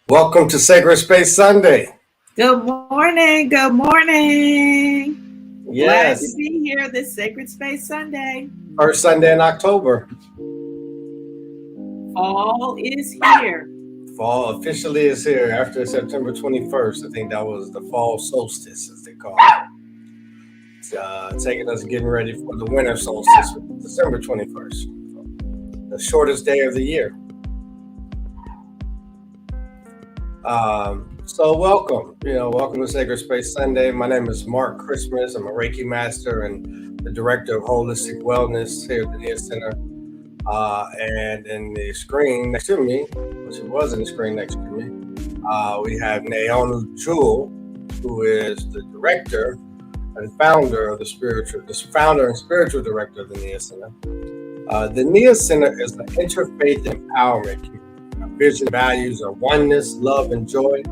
Welcome to Sacred Space Sunday. Good morning. Good morning. Glad to Yes, be here this Sacred Space Sunday. first Sunday in October. Fall is here. Fall officially is here after September 21st. I think that was the fall solstice, as they call it. It's, taking us getting ready for the winter solstice, December 21st, the shortest day of the year. So welcome, welcome to Sacred Space Sunday. My name is Mark Christmas. I'm a Reiki master and the director of holistic wellness here at the Niyah Center. And in the screen next to me, which it was in the screen next to me, we have Naonu Jewel, who is the director and founder of founder and spiritual director of the Niyah Center. The Niyah Center is an interfaith empowerment community. Our vision values are oneness, love, and joy.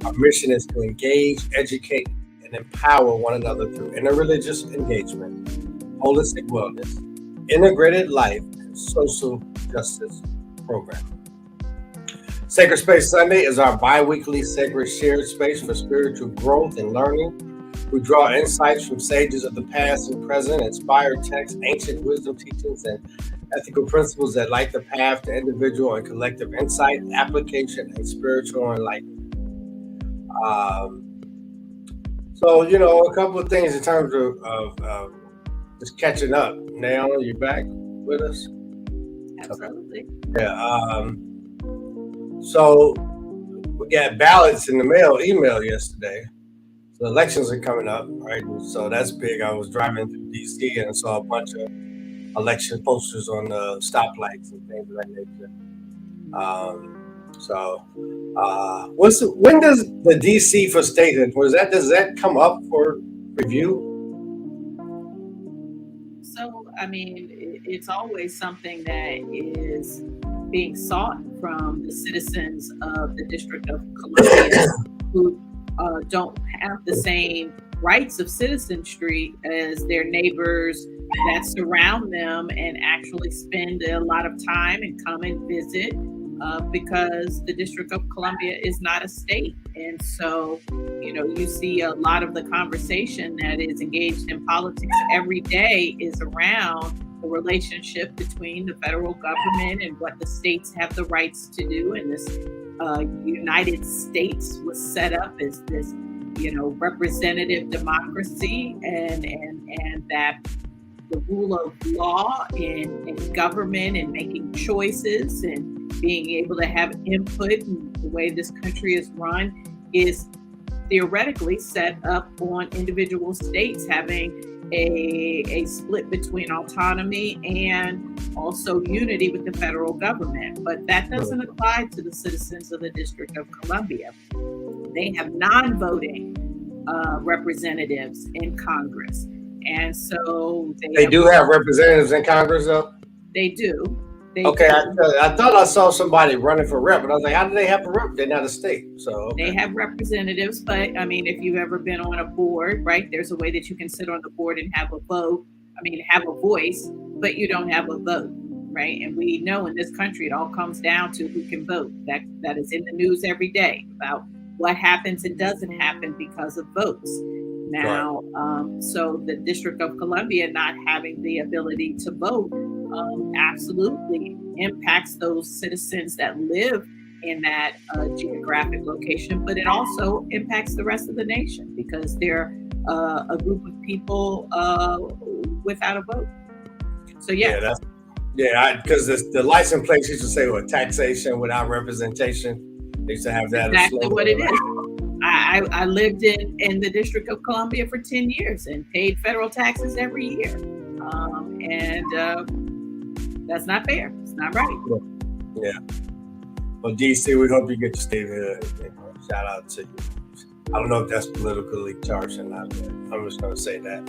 Our mission is to engage, educate, and empower one another through interreligious engagement, holistic wellness, integrated life, and social justice program. Sacred Space Sunday is our bi-weekly sacred shared space for spiritual growth and learning. We draw insights from sages of the past and present, inspired texts, ancient wisdom teachings, and ethical principles that light the path to individual and collective insight, application, and spiritual enlightenment. A couple of things in terms of just catching up. Naomi, you back with us? Absolutely. Yeah. So we got ballots in the email yesterday. The elections are coming up, right? So that's big. I was driving through DC and I saw a bunch of election posters on the stoplights and things of that nature. When does the DC for statehood, does that come up for review? So, it's always something that is being sought from the citizens of the District of Columbia who don't have the same rights of citizenry as their neighbors that surround them and actually spend a lot of time and come and visit because the District of Columbia is not a state. And so, you see a lot of the conversation that is engaged in politics every day is around the relationship between the federal government and what the states have the rights to do. And this United States was set up as this, representative democracy and that the rule of law in government and making choices and being able to have input in the way this country is run is theoretically set up on individual states having a split between autonomy and also unity with the federal government. But that doesn't apply to the citizens of the District of Columbia. They have non-voting representatives in Congress. And so they do have representatives in Congress, though? They do. Okay, I thought I saw somebody running for rep, but I was like, how do they have a rep? They're not a state. So okay. They have representatives, but if you've ever been on a board, right, there's a way that you can sit on the board and have a vote. Have a voice, but you don't have a vote, right? And we know in this country, it all comes down to who can vote. That is in the news every day about what happens and doesn't happen because of votes. Now, so the District of Columbia not having the ability to vote absolutely impacts those citizens that live in that geographic location, but it also impacts the rest of the nation because they're a group of people without a vote. So because the license plates used to say taxation without representation. They used to have that. Exactly what it is. I lived in the District of Columbia for 10 years and paid federal taxes every year. That's not fair. It's not right. Yeah. Well, DC, we hope you get to stay here. Shout out to you. I don't know if that's politically charged or not, but I'm just going to say that.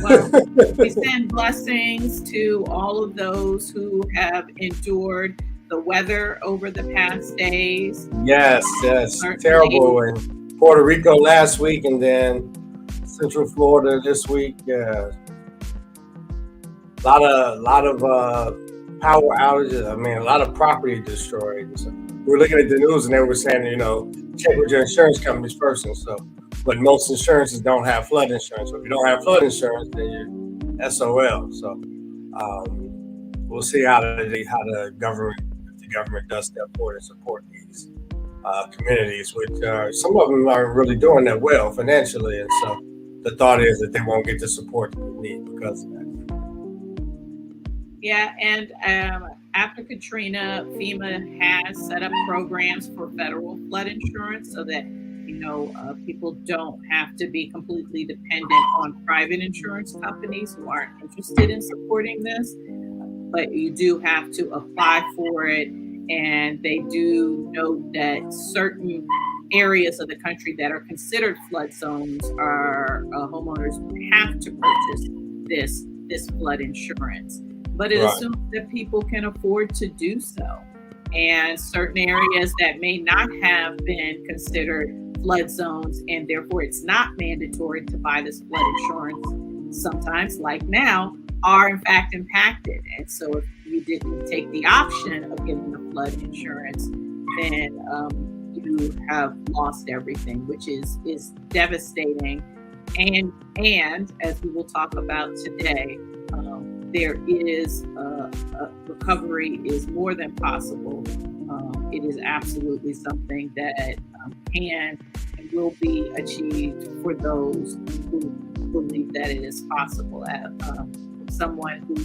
Well, we send blessings to all of those who have endured the weather over the past days. Yes. Terrible in Puerto Rico last week and then Central Florida this week. A lot of power outages. A lot of property destroyed. we were looking at the news and they were saying, check with your insurance companies first. And so, but most insurances don't have flood insurance. So if you don't have flood insurance, then you're SOL. So we'll see how the government does step forward and support these communities, which some of them aren't really doing that well financially. And so the thought is that they won't get the support that they need because of that. Yeah, and after Katrina, FEMA has set up programs for federal flood insurance so that people don't have to be completely dependent on private insurance companies who aren't interested in supporting this. But you do have to apply for it, and they do note that certain areas of the country that are considered flood zones are homeowners have to purchase this flood insurance. But it assumes that people can afford to do so. And certain areas that may not have been considered flood zones, and therefore it's not mandatory to buy this flood insurance, sometimes, like now, are in fact impacted. And so if you didn't take the option of getting the flood insurance, then you have lost everything, which is devastating. And as we will talk about today, there is recovery is more than possible. It is absolutely something that can and will be achieved for those who believe that it is possible. Someone who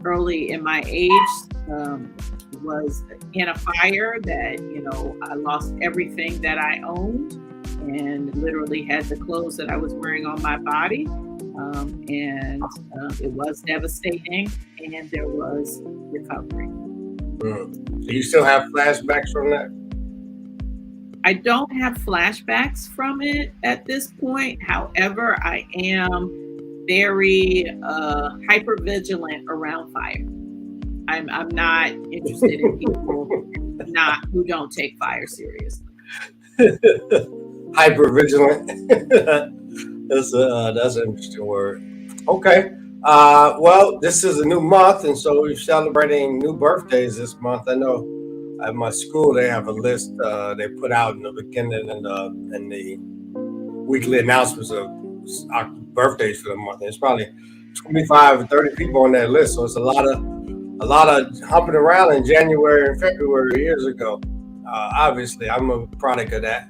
early in my age was in a fire that, I lost everything that I owned and literally had the clothes that I was wearing on my body. And it was devastating, and there was recovery. Do you still have flashbacks from that? I don't have flashbacks from it at this point. However, I am very hyper vigilant around fire. I'm not interested in people who don't take fire seriously. Hyper vigilant. That's an interesting word. Okay. Well, this is a new month, and so we're celebrating new birthdays this month. I know at my school they have a list they put out in the beginning and the weekly announcements of our birthdays for the month. There's probably 25 or 30 people on that list, so it's a lot of humping around in January and February years ago. Obviously, I'm a product of that.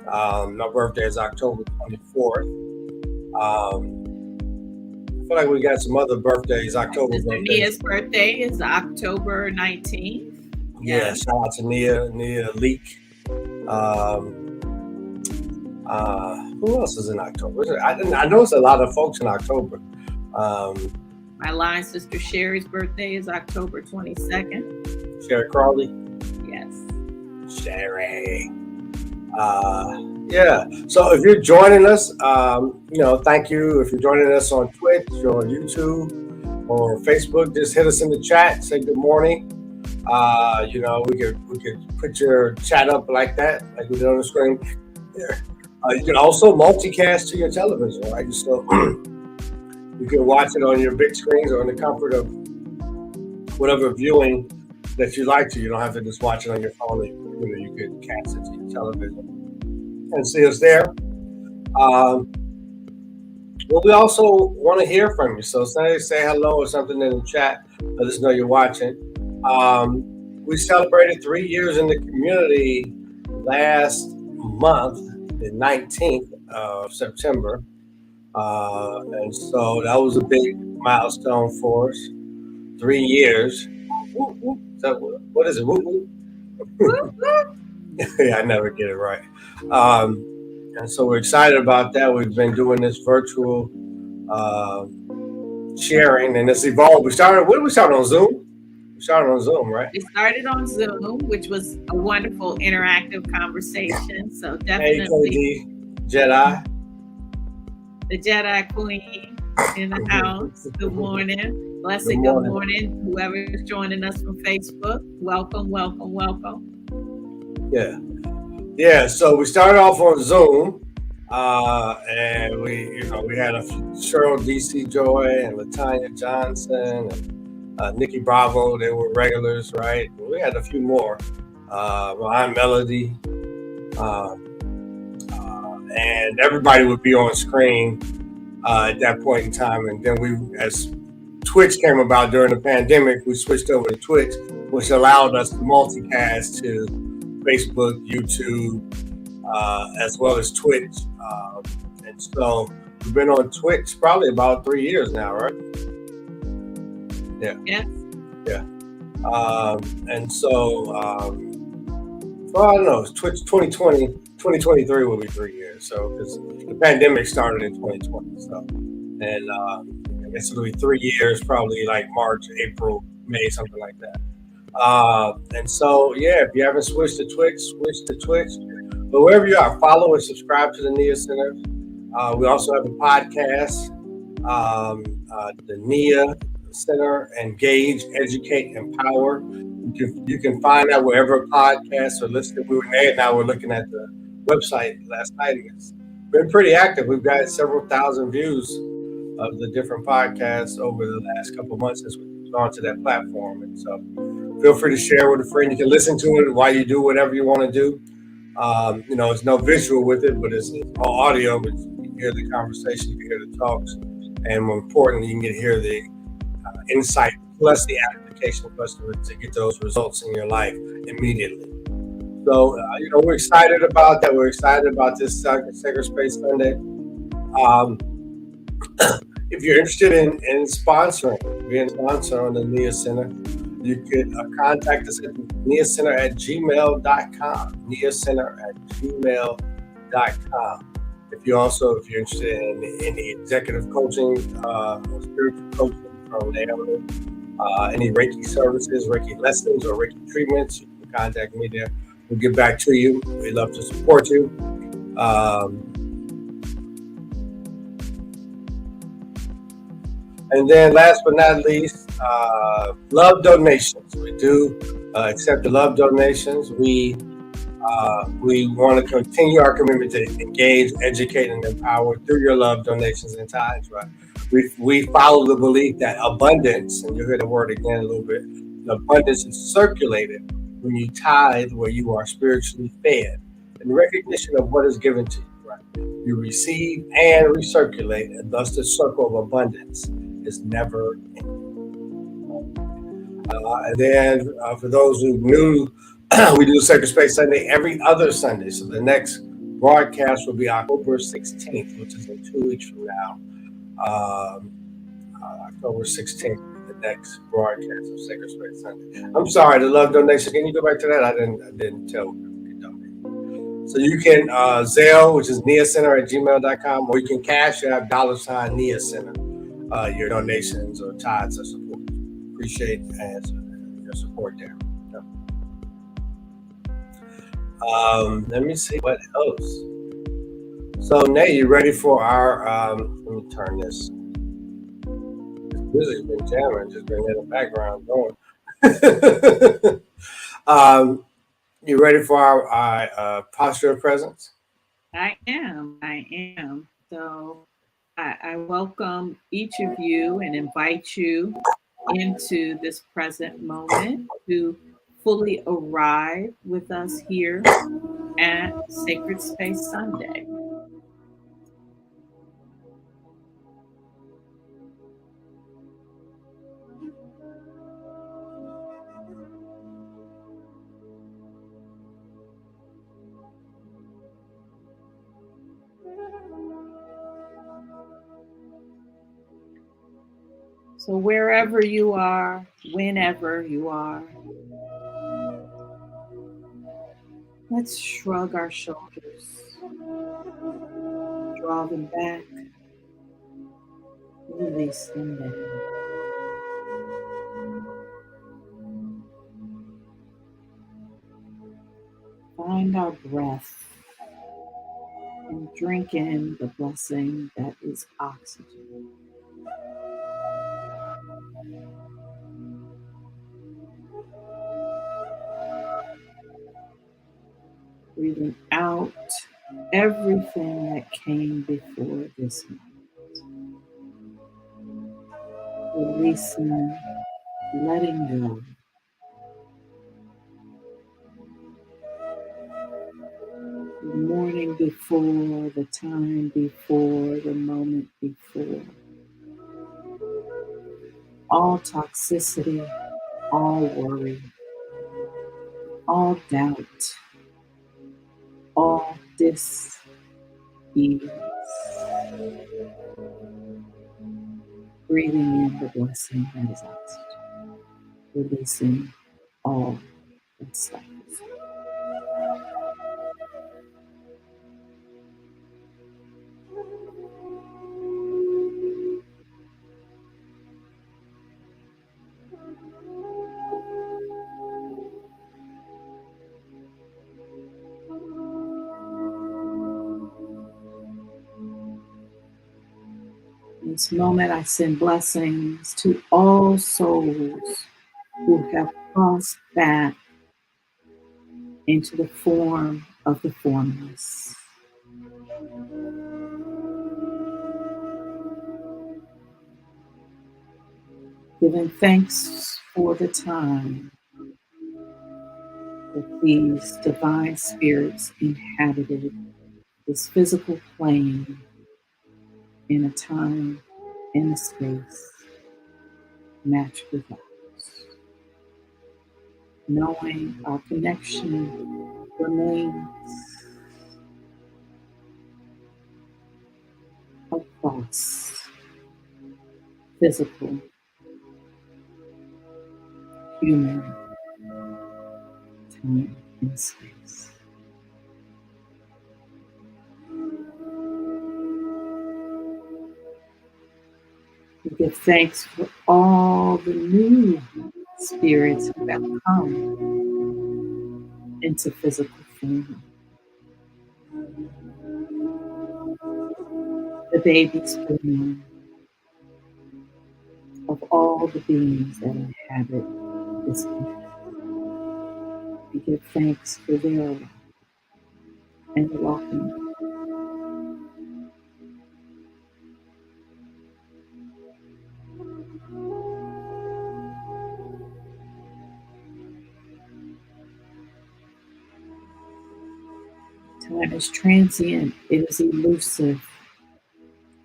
My birthday is October 24th. I feel like we got some other birthdays. October birthdays. Niyah's birthday is October 19th. Yeah, shout out to Niyah Leak. Who else is in October? I know it's a lot of folks in October. My line sister Sherry's birthday is October 22nd. Sherry Crawley? Yes. Sherry. Yeah. So if you're joining us, thank you. If you're joining us on Twitch or YouTube or Facebook, just hit us in the chat. Say good morning. We could put your chat up like that, like we did on the screen. Yeah. You can also multicast to your television, right? So you can watch it on your big screens or in the comfort of whatever viewing that you like to. You don't have to just watch it on your phone. You could cast it to your television and see us there. Well, we also want to hear from you. So say hello or something in the chat. Let us know you're watching. We celebrated 3 years in the community last month, the 19th of September. And so that was a big milestone for us. 3 years. So what is it? Yeah, I never get it right. And so we're excited about that. We've been doing this virtual sharing, and it's evolved. We started on Zoom? We started on Zoom, right? We started on Zoom, which was a wonderful interactive conversation. So definitely. Hey, Jedi. The Jedi Queen in the house. Good morning. Blessed good morning. Whoever is joining us from Facebook, welcome. Yeah. So we started off on Zoom, and we had a Cheryl DC Joy and Latanya Johnson and Nikki Bravo. They were regulars, right? We had a few more. my Aunt Melody, and everybody would be on screen at that point in time. And then as Twitch came about during the pandemic, we switched over to Twitch, which allowed us to multicast to Facebook, YouTube, as well as Twitch. And so we've been on Twitch probably about 3 years now, right? Yeah. Yeah. And so, well, I don't know. Twitch 2023 will be 3 years. So, because the pandemic started in 2020. So, and I guess it'll be 3 years, probably like March, April, May, something like that. And so, yeah, if you haven't switched to Twitch, switch to Twitch. But wherever you are, follow and subscribe to the Niyah Center. We also have a podcast, the Niyah Center, Engage, Educate, Empower. You can find that wherever podcasts are listed. We were there. Now we're looking at the website last night. It's been pretty active. We've got several thousand views of the different podcasts over the last couple of months since we've gone to that platform. And so feel free to share with a friend. You can listen to it while you do whatever you want to do. It's no visual with it, but it's all audio. But you can hear the conversation, you can hear the talks, and more importantly, you can hear the insight plus the application for us to get those results in your life immediately. So, we're excited about that. We're excited about this Sacred Space Sunday. If you're interested in being a sponsor on the Niyah Center, you could contact us at niahcenter@gmail.com. niahcenter@gmail.com. If you're interested in any executive coaching, spiritual coaching from Naomi, any Reiki services, Reiki lessons, or Reiki treatments, you can contact me there. We'll get back to you. We'd love to support you. And then last but not least, love donations. We do accept the love donations. We want to continue our commitment to engage, educate, and empower through your love donations and tithes, right? We follow the belief that abundance, and you'll hear the word again a little bit, the abundance is circulated when you tithe where you are spiritually fed in recognition of what is given to you, right? You receive and recirculate, and thus the circle of abundance is never ending. And then for those who knew, we do Sacred Space Sunday every other Sunday. So the next broadcast will be October 16th, which is in 2 weeks from now. October 16th, the next broadcast of Sacred Space Sunday. I'm sorry, the love donation. Can you go back to that? I didn't tell you. So you can Zelle, which is niahcenter@gmail.com, or you can cash out $ Niyah Center. Your donations or tithes or support. Appreciate your support there. Let me see what else. So, Nate, you ready for our? Let me turn this. Music's been jamming, just been in the background going. You ready for our posture of presence? I am. So I welcome each of you and invite you into this present moment to fully arrive with us here at Sacred Space Sunday. So wherever you are, whenever you are, let's shrug our shoulders, draw them back, release them down. Find our breath and drink in the blessing that is oxygen. Breathing out everything that came before this moment. Releasing, letting go. before, the time before, the moment before. All toxicity, all worry, all doubt, all dis-ease. Breathing in the blessing that is oxygen, releasing all that suffers. In this moment, I send blessings to all souls who have crossed back into the form of the formless. Giving thanks for the time that these divine spirits inhabited this physical plane in a time and a space matched with ours. Knowing our connection remains across physical, human, time, and space. We give thanks for all the new spirits who have come into physical form. The babies born of all the beings that inhabit this planet. We give thanks for their arrival and welcome. Time is transient, it is elusive,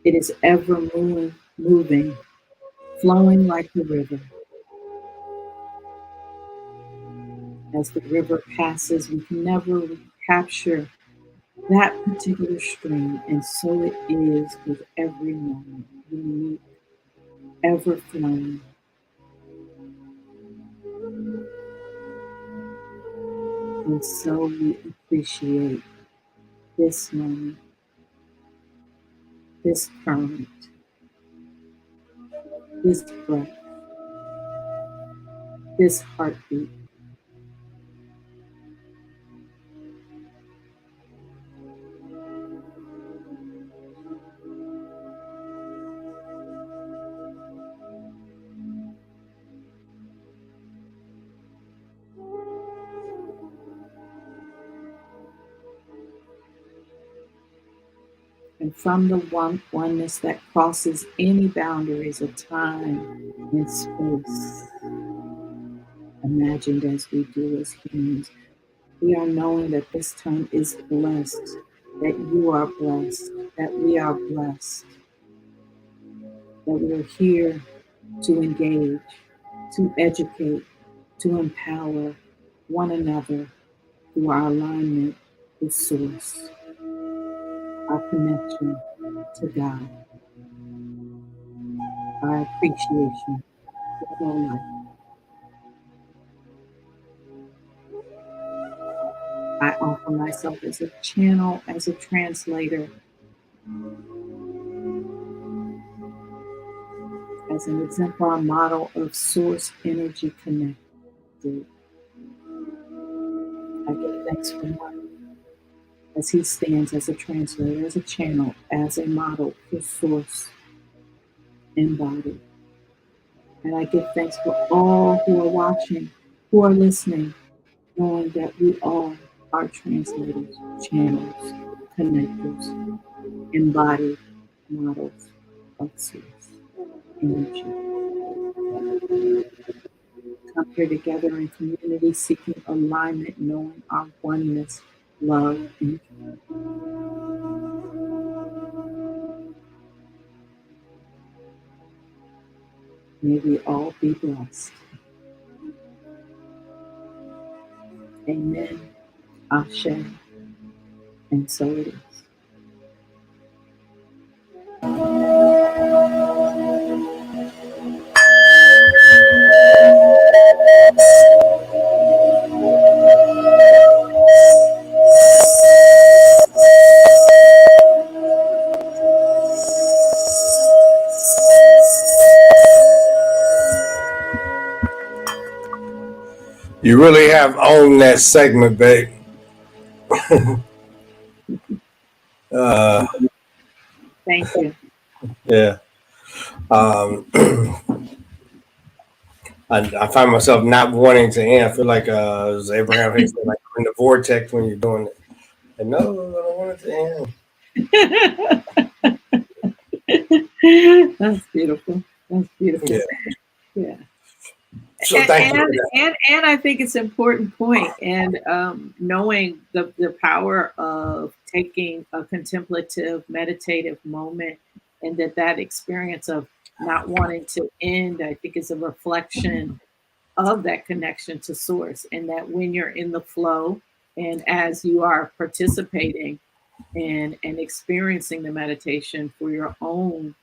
it is ever moving, flowing like the river. As the river passes, we can never recapture that particular stream, and so it is with every moment, unique, ever flowing. And so we appreciate this moment, this current, this breath, this heartbeat. And from the oneness that crosses any boundaries of time and space, imagined as we do as humans, we are knowing that this time is blessed, that you are blessed, that we are blessed, that we are here to engage, to educate, to empower one another through our alignment with Source, our connection to God, our appreciation for all life. I offer myself as a channel, as a translator, as an exemplar model of Source energy connected. I give thanks for Mark as he stands as a translator, as a channel, as a model for Source embodied. And I give thanks for all who are watching, who are listening, knowing that we all are translators, channels, connectors, embodied models of Source energy. Come here together in community, seeking alignment, knowing our oneness, love, and joy. May we all be blessed. Amen. Ashe. And so it is. You really have owned that segment, babe. Thank you. Yeah. I find myself not wanting to end. I feel like as Abraham Hicks said, like in the vortex when you're doing it. And no, I don't want it to end. That's beautiful. That's beautiful. Yeah. So thank you for that. And I think it's an important point, and knowing the power of taking a contemplative, meditative moment, and that experience of not wanting to end, I think is a reflection of that connection to source, and that when you're in the flow and as you are participating and experiencing the meditation for your own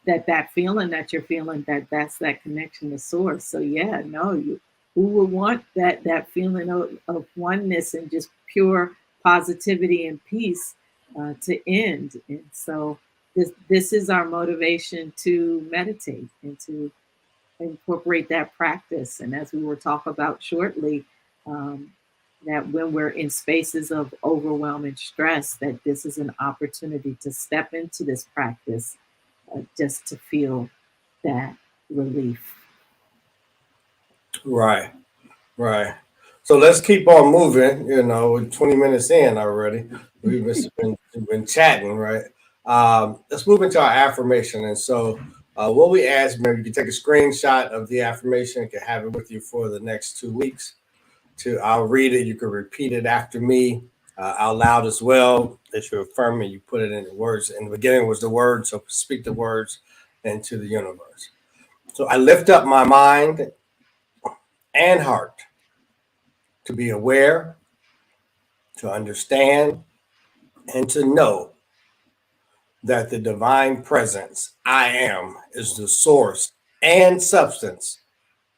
that feeling that you're feeling, that's that connection to source. So yeah, no, you who would want that feeling of oneness and just pure positivity and peace to end. And so this is our motivation to meditate and to incorporate that practice. And as we will talk about shortly, that when we're in spaces of overwhelming stress, that this is an opportunity to step into this practice just to feel that relief. Right, right. So let's keep on moving. You know, we're 20 minutes in already. We've been chatting, right? Let's move into our affirmation. And so, what we ask, maybe you can take a screenshot of the affirmation. You can have it with you for the next 2 weeks. I'll read it. You can repeat it after me out loud as well. If you affirm it, you put it in the words. In the beginning was the word, so speak the words into the universe. So I lift up my mind and heart to be aware, to understand, and to know that the divine presence I am is the source and substance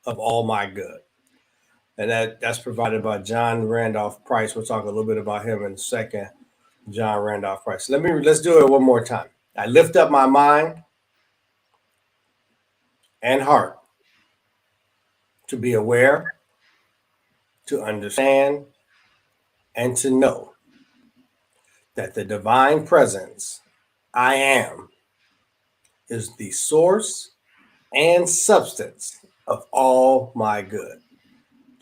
of all my good. And that's provided by John Randolph Price. We'll talk a little bit about him in a second. John Randolph Price. Let's do it one more time. I lift up my mind and heart to be aware, to understand, and to know that the divine presence I am is the source and substance of all my good.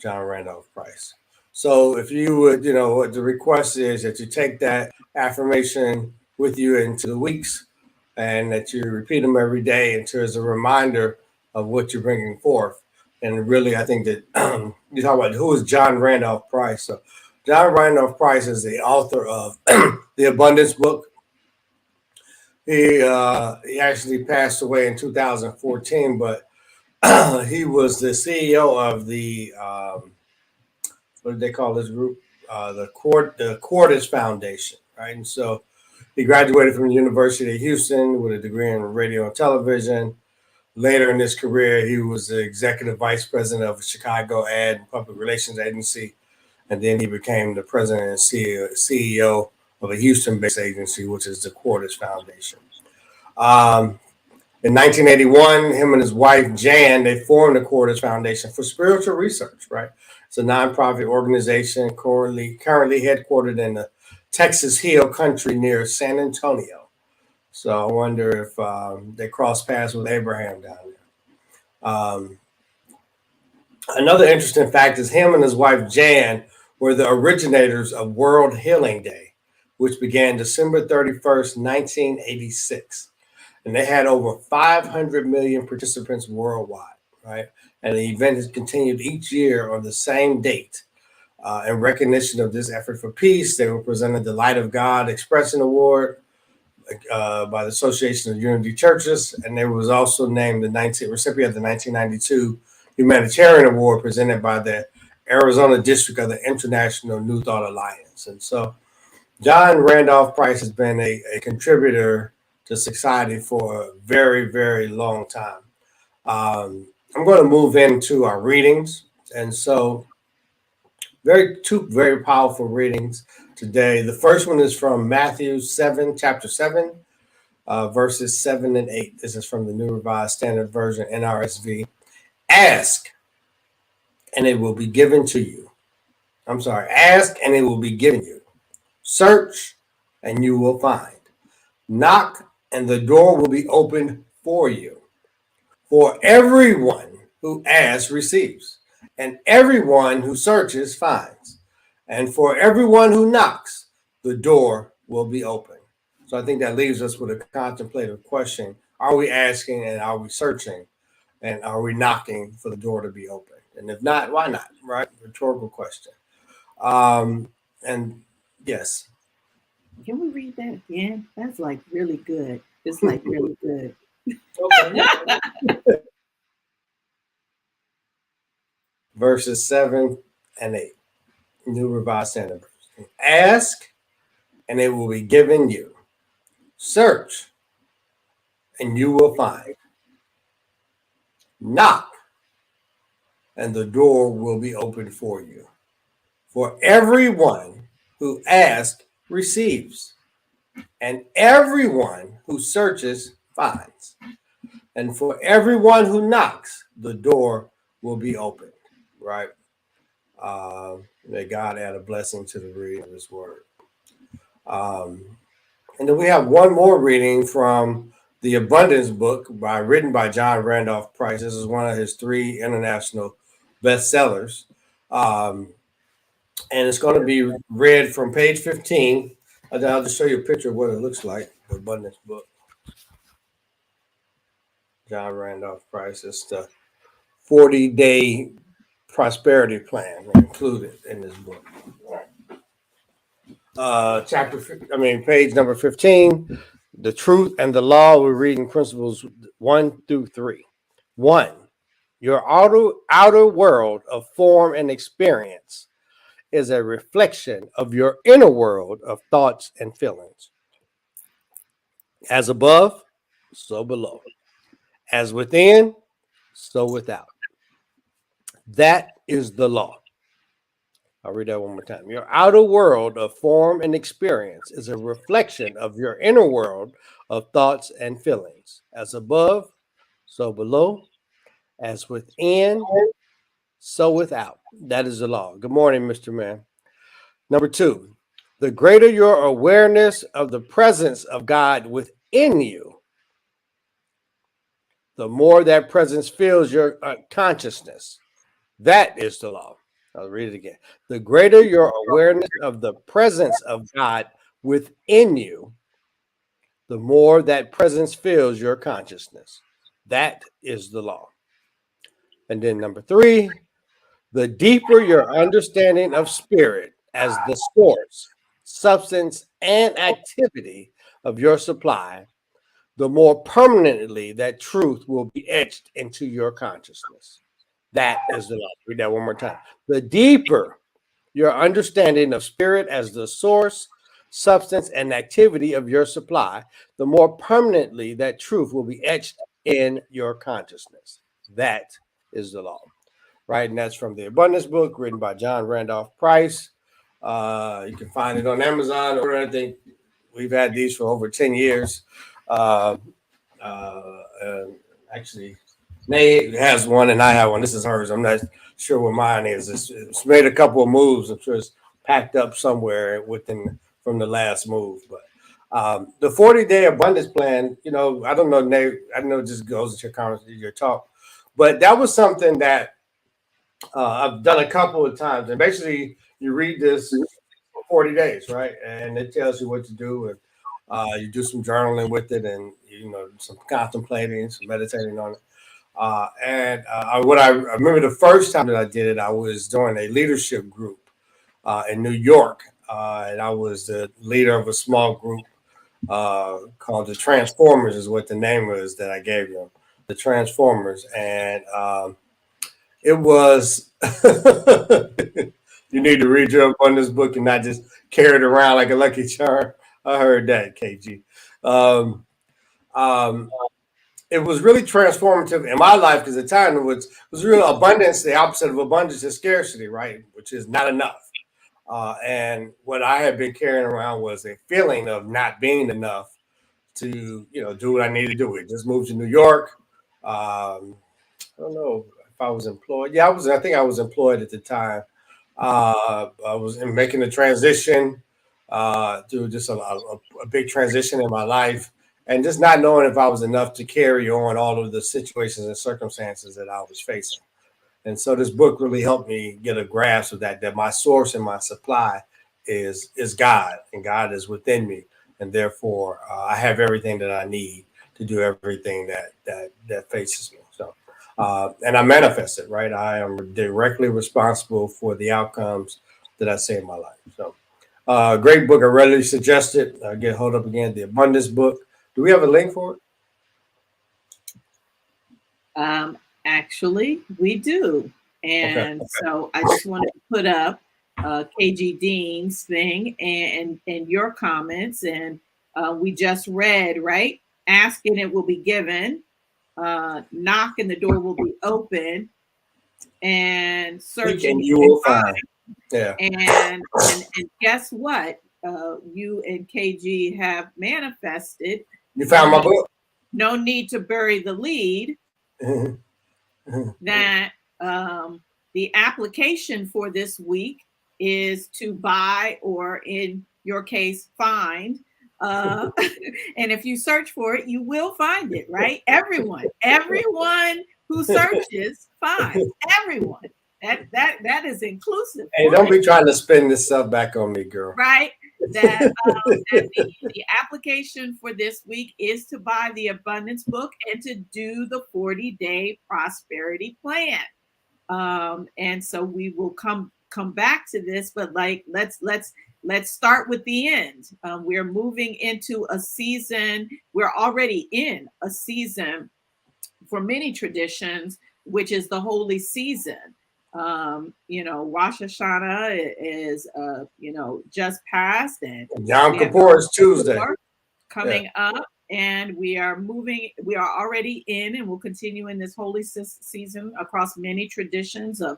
John Randolph Price. So if you would, what the request is that you take that affirmation with you into the weeks and that you repeat them every day until as a reminder of what you're bringing forth. And really, I think that you talk about who is John Randolph Price. So John Randolph Price is the author of the Abundance Book. He actually passed away in 2014, but he was the CEO of the what did they call this group? The Cordis Foundation, right? And so he graduated from the University of Houston with a degree in radio and television. Later in his career, he was the executive vice president of Chicago Ad and Public Relations Agency, and then he became the president and CEO of a Houston-based agency, which is the Cordis Foundation. In 1981, him and his wife, Jan, they formed the Cordis Foundation for Spiritual Research, right? It's a nonprofit organization currently headquartered in the Texas Hill Country near San Antonio. So I wonder if they crossed paths with Abraham down there. Another interesting fact is him and his wife, Jan, were the originators of World Healing Day, which began December 31st, 1986. And they had over 500 million participants worldwide, right? And the event has continued each year on the same date. In recognition of this effort for peace, they were presented the Light of God Expression Award by the Association of Unity Churches, and it was also named the recipient of the 1992 Humanitarian Award presented by the Arizona District of the International New Thought Alliance. And so John Randolph Price has been a contributor to society for a very, very long time. I'm going to move into our readings. And so two very powerful readings today. The first one is from Matthew 7, chapter 7, verses 7 and 8. This is from the New Revised Standard Version, NRSV. Ask, and it will be given to you. I'm sorry. Ask, and it will be given you. Search, and you will find. Knock, and the door will be opened for you. For everyone who asks receives, and everyone who searches finds. And for everyone who knocks, the door will be open. So I think that leaves us with a contemplative question. Are we asking, and are we searching, and are we knocking for the door to be open? And if not, why not, right? Rhetorical question. And yes. Can we read that again? That's like really good. It's like really good. Okay. Verses 7 and 8, New Revised Standard Version. Ask, and it will be given you. Search, and you will find. Knock, and the door will be opened for you. For everyone who asks receives, and everyone who searches finds. And for everyone who knocks, the door will be opened. Right? May God add a blessing to the reading of His Word. And then we have one more reading from the Abundance book written by John Randolph Price. This is one of his 3 international bestsellers. And it's going to be read from page 15. I'll just show you a picture of what it looks like, the Abundance book. John Randolph Price. It's the 40-day prosperity plan included in this book. Page number 15, the truth and the law. We're reading principles 1 through 3. 1, your outer world of form and experience is a reflection of your inner world of thoughts and feelings. As above, so below. As within, so without. That is the law. I'll read that one more time. Your outer world of form and experience is a reflection of your inner world of thoughts and feelings. As above, so below. As within, so without. That is the law. Good morning, Mr. Man. Number 2, the greater your awareness of the presence of God within you, the more that presence fills your consciousness. That is the law. I'll read it again. The greater your awareness of the presence of God within you, the more that presence fills your consciousness. That is the law. And then number 3, the deeper your understanding of spirit as the source, substance, and activity of your supply, the more permanently that truth will be etched into your consciousness. That is the law. Read that one more time. The deeper your understanding of spirit as the source, substance, and activity of your supply, the more permanently that truth will be etched in your consciousness. That is the law. Right? And that's from the Abundance book, written by John Randolph Price. You can find it on Amazon, or I think we've had these for over 10 years. Actually, Nee has one and I have one. This is hers. I'm not sure what mine is. It's made a couple of moves. I'm sure it's packed up somewhere from the last move. But the 40-day abundance plan, I don't know, Nee, I know it just goes with your talk, but that was something that I've done a couple of times. And basically, you read this for 40 days, right? And it tells you what to do. And you do some journaling with it, and some contemplating, some meditating on it. What I remember the first time that I did it, I was doing a leadership group in New York, and I was the leader of a small group called The Transformers, is what the name was that I gave them, The Transformers. And it was, you need to read up on this book and not just carry it around like a Lucky Charm. I heard that, KG. Um, um, it was really transformative in my life because at the time it was real abundance. The opposite of abundance is scarcity, right? Which is not enough. And what I had been carrying around was a feeling of not being enough to, do what I needed to do. It just moved to New York. I don't know if I was employed. Yeah, I was. I think I was employed at the time. I was making a transition through just a big transition in my life, and just not knowing if I was enough to carry on all of the situations and circumstances that I was facing. And so this book really helped me get a grasp of that my source and my supply is God, and God is within me, and therefore I have everything that I need to do everything that faces me. So and I manifest it, right? I am directly responsible for the outcomes that I see in my life. So great book. I readily suggest it. Get hold up again, the Abundance book. Do we have a link for it? Actually, we do. And so I just wanted to put up KG Dean's thing and your comments. And we just read, right? Ask and it will be given. Knock and the door will be open. And search and you will find. Yeah. And guess what? You and KG have manifested. You found my book. No need to bury the lead. That the application for this week is to buy, or in your case, find. And if you search for it, you will find it, right? Everyone who searches finds. Everyone. That is inclusive. Hey, don't be trying to spin this stuff back on me, girl. Right. That the application for this week is to buy the Abundance book and to do the 40-day prosperity plan. And so we will come back to this, but let's start with the end. We're moving into a season. We're already in a season for many traditions, which is the holy season. Rosh Hashanah is just passed, and Yom Kippur is Tuesday coming up, and we are already in, and we'll continue in this holy season across many traditions of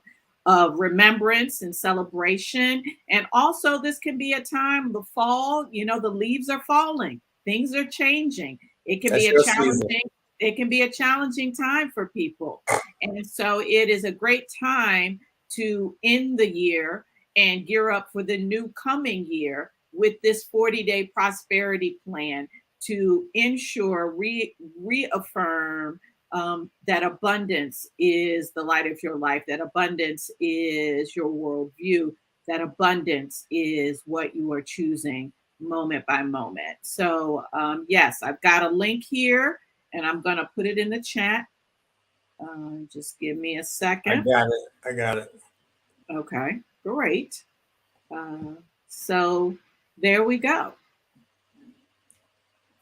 remembrance and celebration. And also this can be a time, the fall, the leaves are falling, things are changing. It can be a challenging season. It can be a challenging time for people. And so it is a great time to end the year and gear up for the new coming year with this 40-day prosperity plan to ensure, reaffirm that abundance is the light of your life, that abundance is your worldview, that abundance is what you are choosing moment by moment. So yes, I've got a link here, and I'm going to put it in the chat. Just give me a second. I got it. Okay, great. So there we go.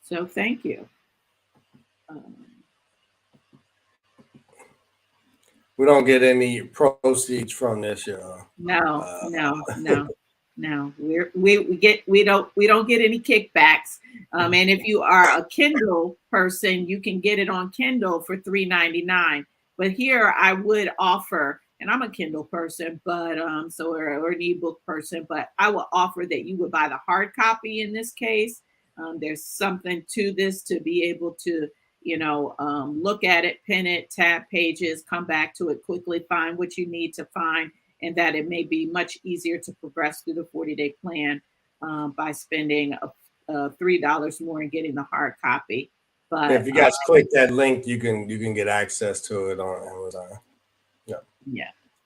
So thank you. We don't get any proceeds from this, y'all. No. We don't get any kickbacks. And if you are a Kindle person, you can get it on Kindle for $3.99. But here I would offer, and I'm a Kindle person, but or an ebook person, but I will offer that you would buy the hard copy in this case. There's something to this to be able to look at it, pin it, tab pages, come back to it quickly, find what you need to find, and that it may be much easier to progress through the 40-day plan by spending $3 more and getting the hard copy. But if you guys click that link, you can get access to it on Amazon.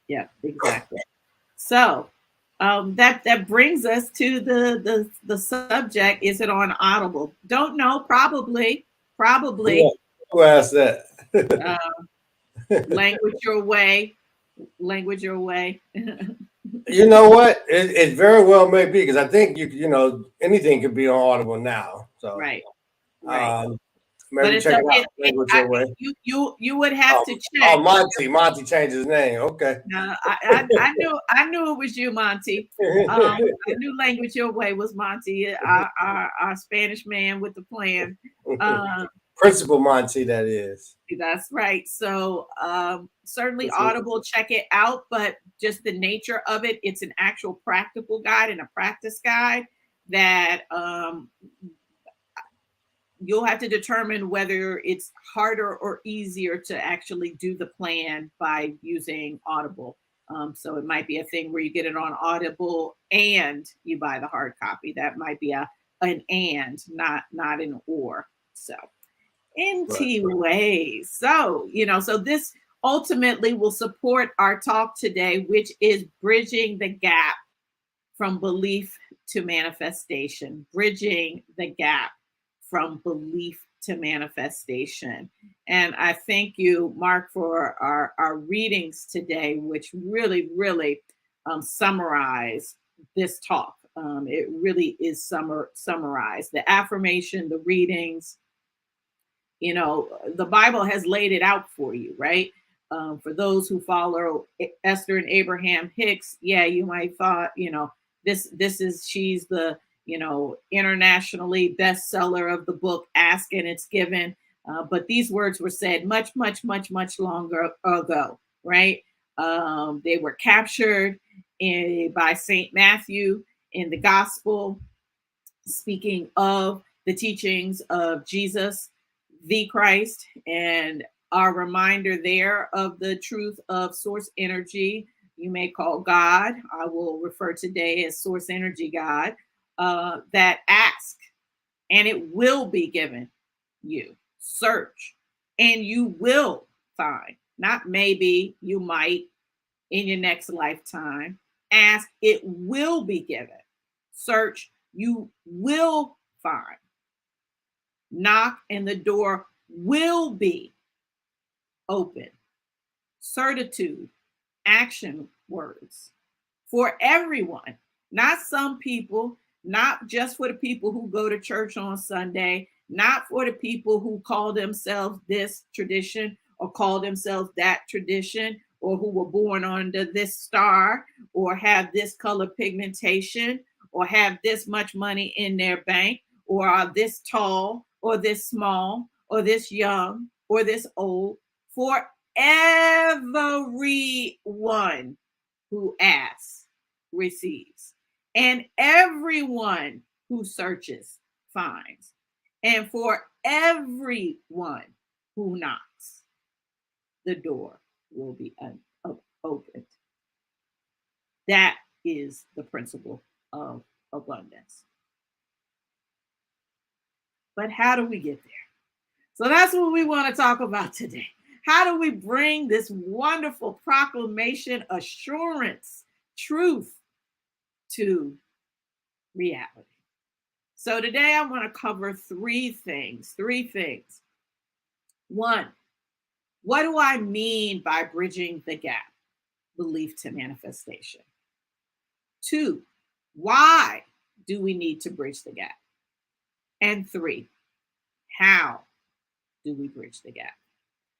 Yeah, exactly. So that brings us to the subject. Is it on Audible? Don't know. Probably. Yeah. Who asked that? Language your way. You know what? It very well may be, because I think anything could be on Audible now. So, Right. Right. um, But maybe it's check a it out. Language your way. you would have to Oh, check. Monty changed his name. Okay. No, I knew it was you, Monty. I knew language your way was Monty, our Spanish man with the plan. Uh, Principal Monty, that is. that's right. So certainly Audible, check it out. But just the nature of it, it's an actual practical guide and a practice guide that you'll have to determine whether it's harder or easier to actually do the plan by using Audible. So it might be a thing where you get it on Audible and you buy the hard copy. That might be an and, not an or. So anyway, so so this ultimately will support our talk today, which is bridging the gap from belief to manifestation, bridging the gap from belief to manifestation. And I thank you, Mark, for our readings today, which really, really summarize this talk. It really is summarized. The affirmation, the readings, the Bible has laid it out for you, right? For those who follow Esther and Abraham Hicks, yeah, you might thought, she's the, internationally bestseller of the book Ask and It's Given. But these words were said much, much, much, much longer ago, right? They were captured by Saint Matthew in the gospel, speaking of the teachings of Jesus, the Christ, and our reminder there of the truth of source energy. You may call God, I will refer today as source energy God, that ask and it will be given you. Search and you will find. Not maybe, you might in your next lifetime. Ask, it will be given. Search, you will find. Knock, and the door will be open. Certitude, action words for everyone, not some people, not just for the people who go to church on Sunday, not for the people who call themselves this tradition or call themselves that tradition, or who were born under this star or have this color pigmentation or have this much money in their bank or are this tall or this small or this young or this old. For everyone who asks receives, and everyone who searches finds, and for everyone who knocks, the door will be opened. That is the principle of abundance. But how do we get there? So that's what we want to talk about today. How do we bring this wonderful proclamation, assurance, truth to reality? So today I want to cover three things. One, what do I mean by bridging the gap? Belief to manifestation. Two, why do we need to bridge the gap? And three, how do we bridge the gap?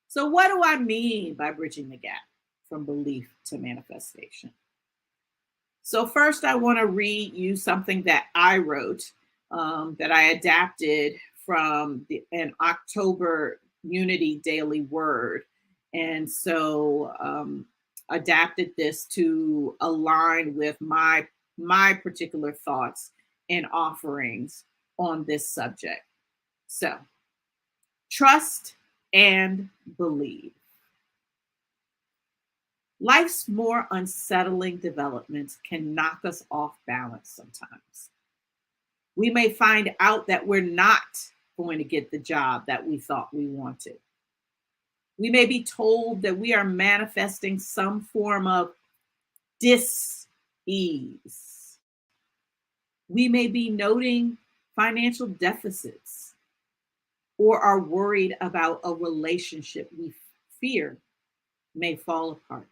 So what do I mean by bridging the gap from belief to manifestation? So first, I want to read you something that I wrote that I adapted from an October Unity Daily Word. And so adapted this to align with my particular thoughts and offerings on this subject. So, trust and believe. Life's more unsettling developments can knock us off balance sometimes. We may find out that we're not going to get the job that we thought we wanted. We may be told that we are manifesting some form of dis-ease. We may be noting financial deficits or are worried about a relationship we fear may fall apart.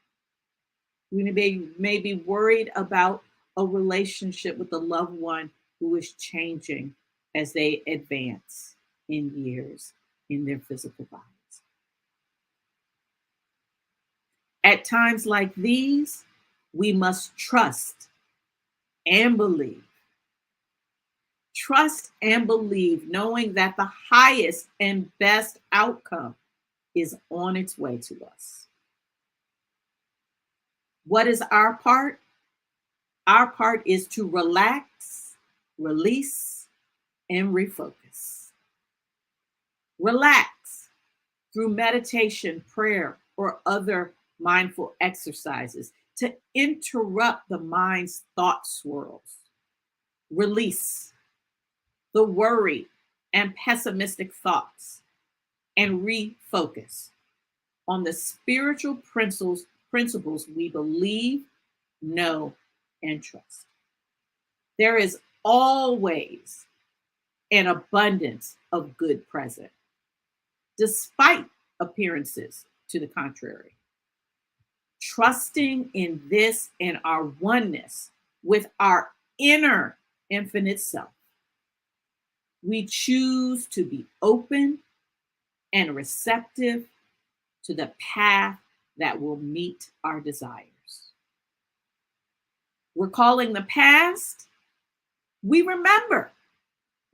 We may be worried about a relationship with a loved one who is changing as they advance in years in their physical bodies. At times like these, we must trust and believe. Trust and believe, knowing that the highest and best outcome is on its way to us. What is our part? Our part is to relax, release, and refocus. Relax through meditation, prayer, or other mindful exercises to interrupt the mind's thought swirls. Release the worry and pessimistic thoughts and refocus on the spiritual principles we believe, know, and trust. There is always an abundance of good present, despite appearances to the contrary. Trusting in this and our oneness with our inner infinite self, we choose to be open and receptive to the path that will meet our desires. Recalling the past, we remember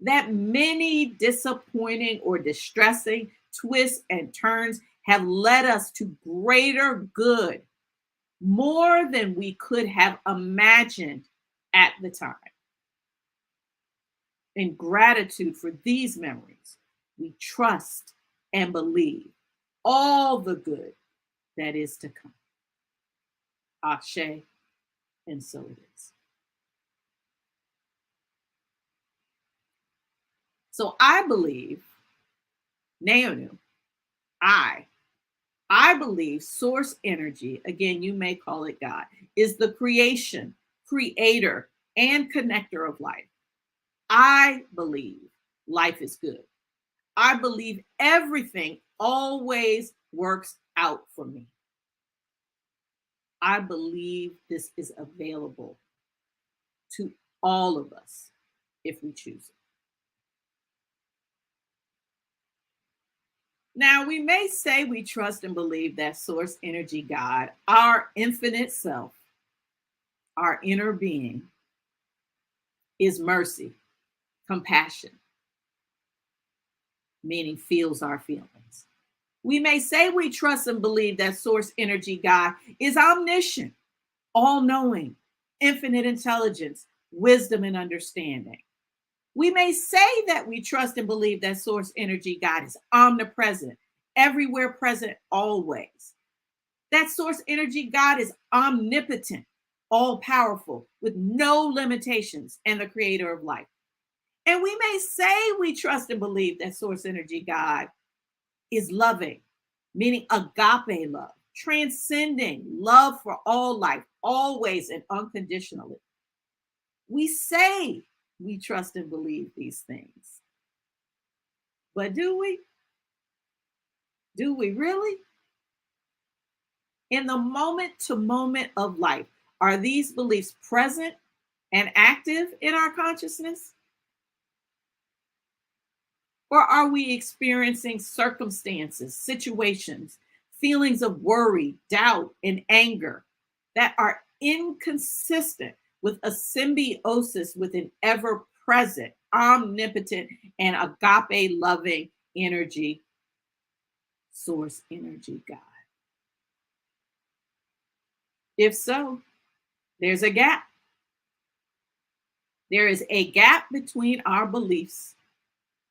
that many disappointing or distressing twists and turns have led us to greater good, more than we could have imagined at the time. In gratitude for these memories, we trust and believe all the good that is to come. Ashe, and so it is. So I believe, Neonu, I believe source energy, again, you may call it God, is the creation, creator, and connector of life. I believe life is good. I believe everything always works out for me. I believe this is available to all of us if we choose it. Now, we may say we trust and believe that source energy God, our infinite self, our inner being, is mercy, compassion, meaning feels our feelings. We may say we trust and believe that source energy God is omniscient, all-knowing, infinite intelligence, wisdom, and understanding. We may say that we trust and believe that source energy God is omnipresent, everywhere present, always. That source energy God is omnipotent, all powerful, with no limitations, and the creator of life. And we may say we trust and believe that source energy God is loving, meaning agape love, transcending love for all life, always and unconditionally. We say we trust and believe these things. But do we? Do we really? In the moment to moment of life, are these beliefs present and active in our consciousness? Or are we experiencing circumstances, situations, feelings of worry, doubt, and anger that are inconsistent with a symbiosis with an ever-present, omnipotent, and agape loving energy, source energy God? If so, there's a gap. There is a gap between our beliefs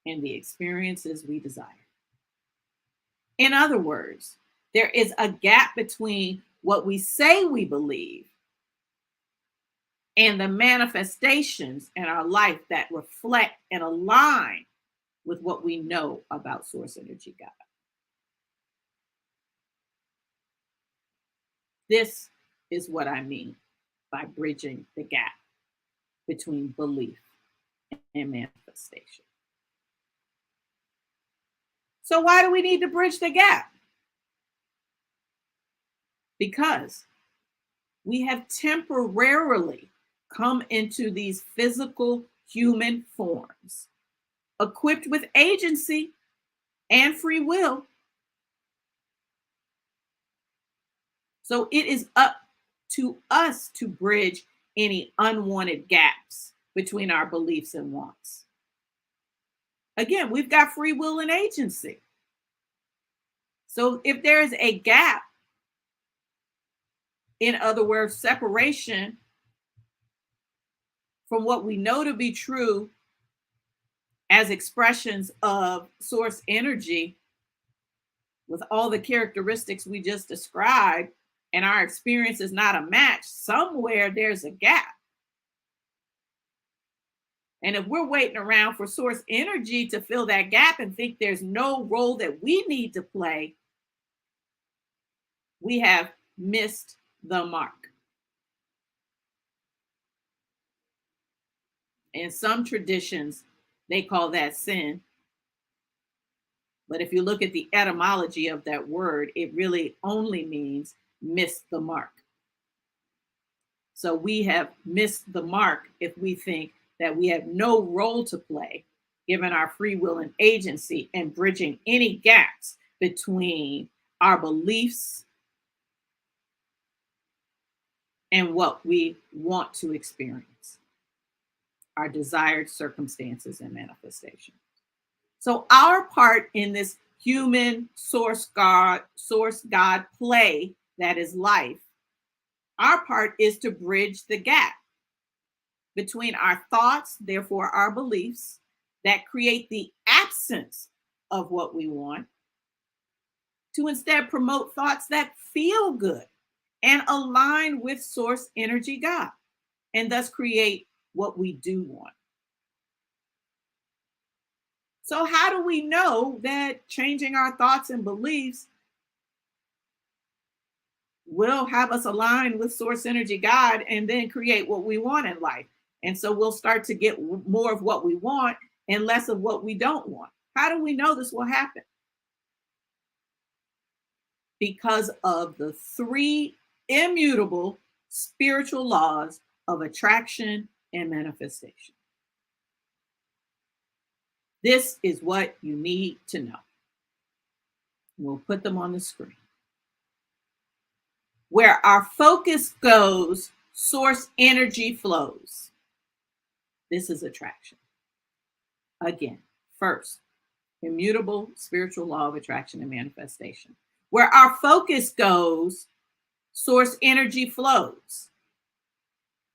and the experiences we desire. In other words, there is a gap between what we say we believe and the manifestations in our life that reflect and align with what we know about source energy God. This is what I mean by bridging the gap between belief and manifestation. So why do we need to bridge the gap? Because we have temporarily come into these physical human forms equipped with agency and free will. So it is up to us to bridge any unwanted gaps between our beliefs and wants. Again, we've got free will and agency. So if there is a gap, in other words, separation from what we know to be true as expressions of source energy with all the characteristics we just described, and our experience is not a match, somewhere there's a gap. And if we're waiting around for source energy to fill that gap and think there's no role that we need to play, we have missed the mark. In some traditions, they call that sin. But if you look at the etymology of that word, it really only means miss the mark. So we have missed the mark if we think that we have no role to play, given our free will and agency, and bridging any gaps between our beliefs and what we want to experience, our desired circumstances and manifestation. So our part in this human source God play that is life, our part is to bridge the gap between our thoughts, therefore our beliefs, that create the absence of what we want, to instead promote thoughts that feel good and align with source energy God, and thus create what we do want. So how do we know that changing our thoughts and beliefs will have us align with source energy God and then create what we want in life? And so we'll start to get more of what we want and less of what we don't want. How do we know this will happen? Because of the three immutable spiritual laws of attraction and manifestation. This is what you need to know. We'll put them on the screen. Where our focus goes, source energy flows. This is attraction. Again, first, immutable spiritual law of attraction and manifestation. Where our focus goes, source energy flows.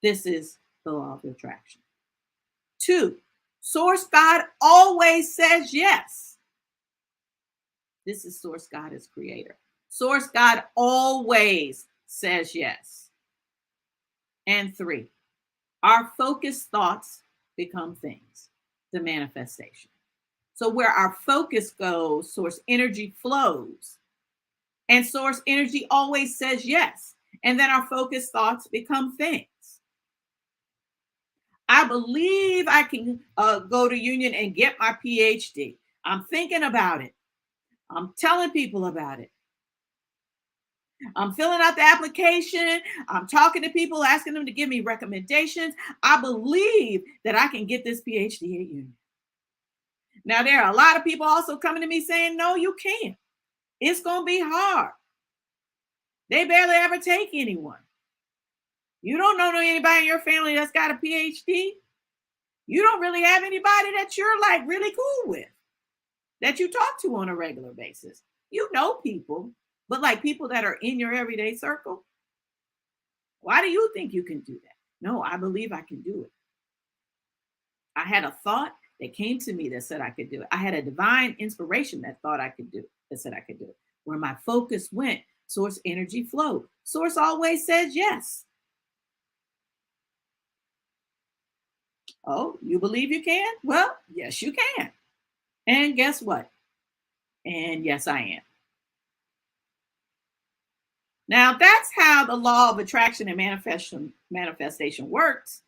This is the law of attraction. 2, source God always says yes. This is source God as creator. Source God always says yes. And 3, our focused thoughts become things, the manifestation. So where our focus goes, source energy flows. And source energy always says yes. And then our focused thoughts become things. I believe I can go to Union and get my PhD. I'm thinking about it. I'm telling people about it. I'm filling out the application. I'm talking to people, asking them to give me recommendations. I believe that I can get this PhD at Union. Now, there are a lot of people also coming to me saying, no, you can't. It's going to be hard. They barely ever take anyone. You don't know anybody in your family that's got a PhD. You don't really have anybody that you're like really cool with, that you talk to on a regular basis. You know people, but like people that are in your everyday circle. Why do you think you can do that? No, I believe I can do it. I had a thought that came to me that said I could do it. I had a divine inspiration that thought I could do it, that said I could do it. Where my focus went, source energy flowed. Source always says yes. Oh, you believe you can? Well, yes, you can. And guess what? And yes, I am. Now, that's how the law of attraction and manifestation works.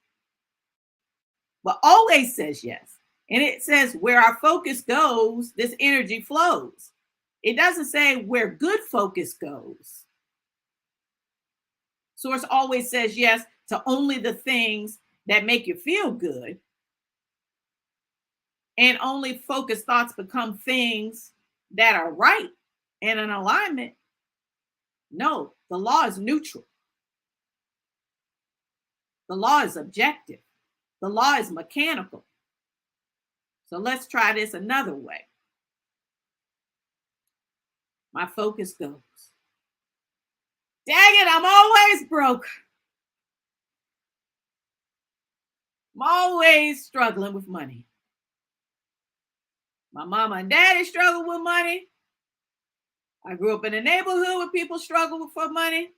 But always says yes. And it says where our focus goes, this energy flows. It doesn't say where good focus goes. Source always says yes to only the things that make you feel good. and only focused thoughts become things that are right and in alignment. No, the law is neutral. The law is objective. The law is mechanical. So let's try this another way. My focus goes. Dang it, I'm always broke. I'm always struggling with money. My mama and daddy struggle with money. I grew up in a neighborhood where people struggle for money.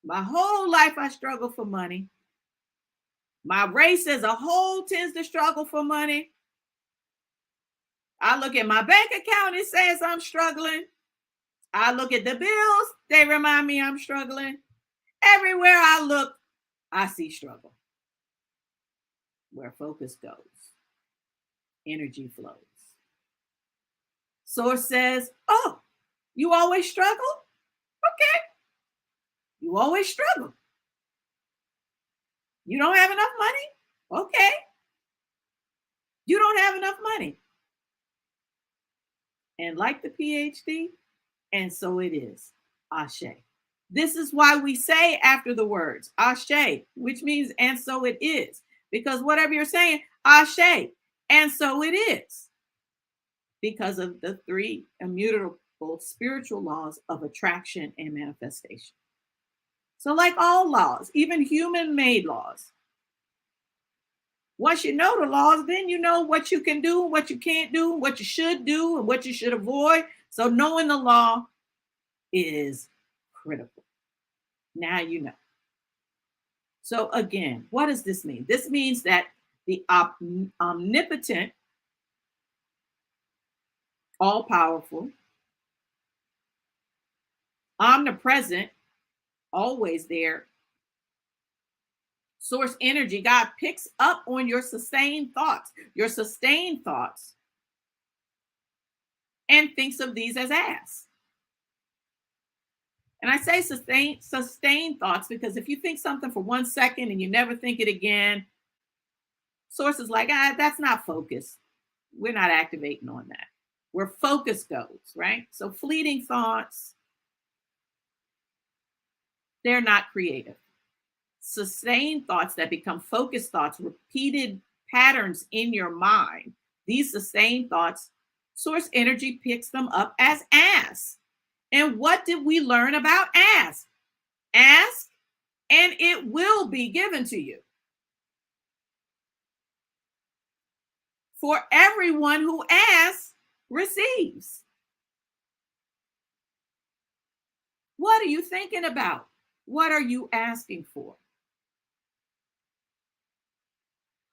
My whole life I struggle for money. My race as a whole tends to struggle for money. I look at my bank account, it says I'm struggling. I look at the bills, they remind me I'm struggling. Everywhere I look, I see struggle. Where focus goes, energy flows. Source says, oh, you always struggle? Okay. You always struggle. You don't have enough money? Okay. You don't have enough money. And like the PhD, and so it is. Ashe. This is why we say after the words, Ashe, which means, and so it is. Because whatever you're saying, Ashe, and so it is. Because of the three immutable spiritual laws of attraction and manifestation. So like all laws, even human-made laws, once you know the laws, then you know what you can do, what you can't do, what you should do, and what you should avoid. So knowing the law is critical. Now you know. So again, what does this mean? This means that the omnipotent, all-powerful, omnipresent, always there, source energy, God picks up on your sustained thoughts, and thinks of these as asks. And I say sustained thoughts because if you think something for 1 second and you never think it again, source is like, that's not focus. We're not activating on that. Where focus goes, right? So fleeting thoughts, they're not creative. Sustained thoughts that become focused thoughts, repeated patterns in your mind, these sustained thoughts, source energy picks them up as ask. And what did we learn about ask? Ask, and it will be given to you. For everyone who asks, receives. What are you thinking about? What are you asking for?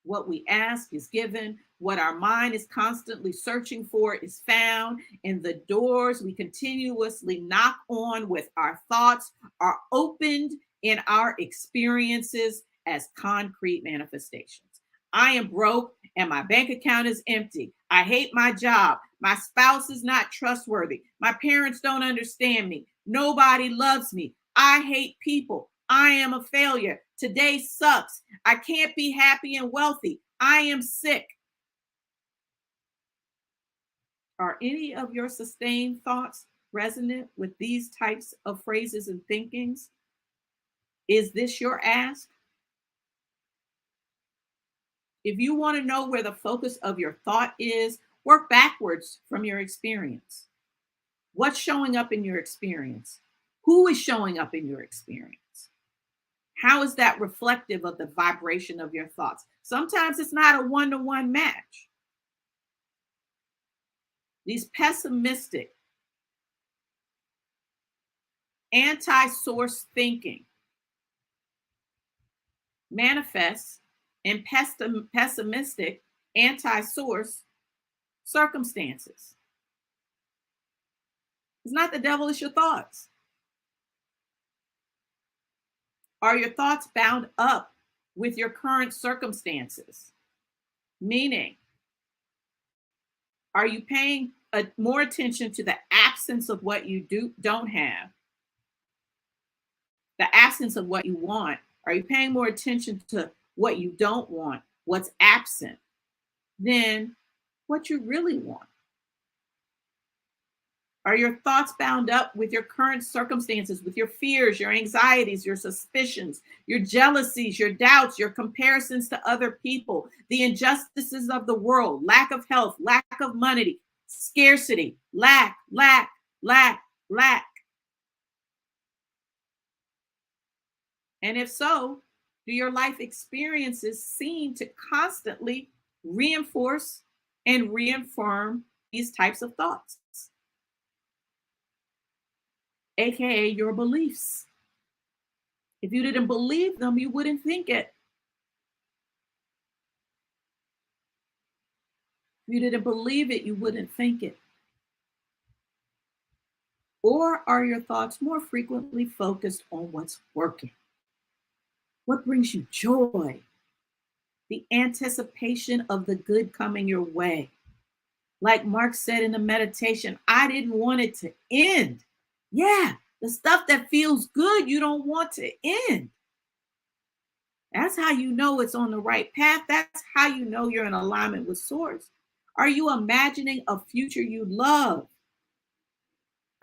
What we ask is given. What our mind is constantly searching for is found. And the doors we continuously knock on with our thoughts are opened in our experiences as concrete manifestations. I am broke and my bank account is empty. I hate my job. My spouse is not trustworthy. My parents don't understand me. Nobody loves me. I hate people. I am a failure. Today sucks. I can't be happy and wealthy. I am sick. Are any of your sustained thoughts resonant with these types of phrases and thinkings? Is this your ask? If you want to know where the focus of your thought is, work backwards from your experience. What's showing up in your experience? Who is showing up in your experience? How is that reflective of the vibration of your thoughts? Sometimes it's not a one-to-one match. These pessimistic, anti-source thinking manifests in pessimistic, anti-source circumstances. It's not the devil, it's your thoughts. Are your thoughts bound up with your current circumstances? Meaning, are you paying more attention to the absence of what you don't have, the absence of what you want? Are you paying more attention to what you don't want, what's absent, than what you really want? Are your thoughts bound up with your current circumstances, with your fears, your anxieties, your suspicions, your jealousies, your doubts, your comparisons to other people, the injustices of the world, lack of health, lack of money, scarcity, lack, lack, lack, lack? And if so, do your life experiences seem to constantly reinforce and reaffirm these types of thoughts, aka your beliefs? If you didn't believe them, you wouldn't think it. If you didn't believe it, you wouldn't think it. Or are your thoughts more frequently focused on what's working? What brings you joy? The anticipation of the good coming your way. Like Mark said in the meditation, I didn't want it to end. Yeah, the stuff that feels good, you don't want to end. That's how you know it's on the right path. That's how you know you're in alignment with Source. Are you imagining a future you love?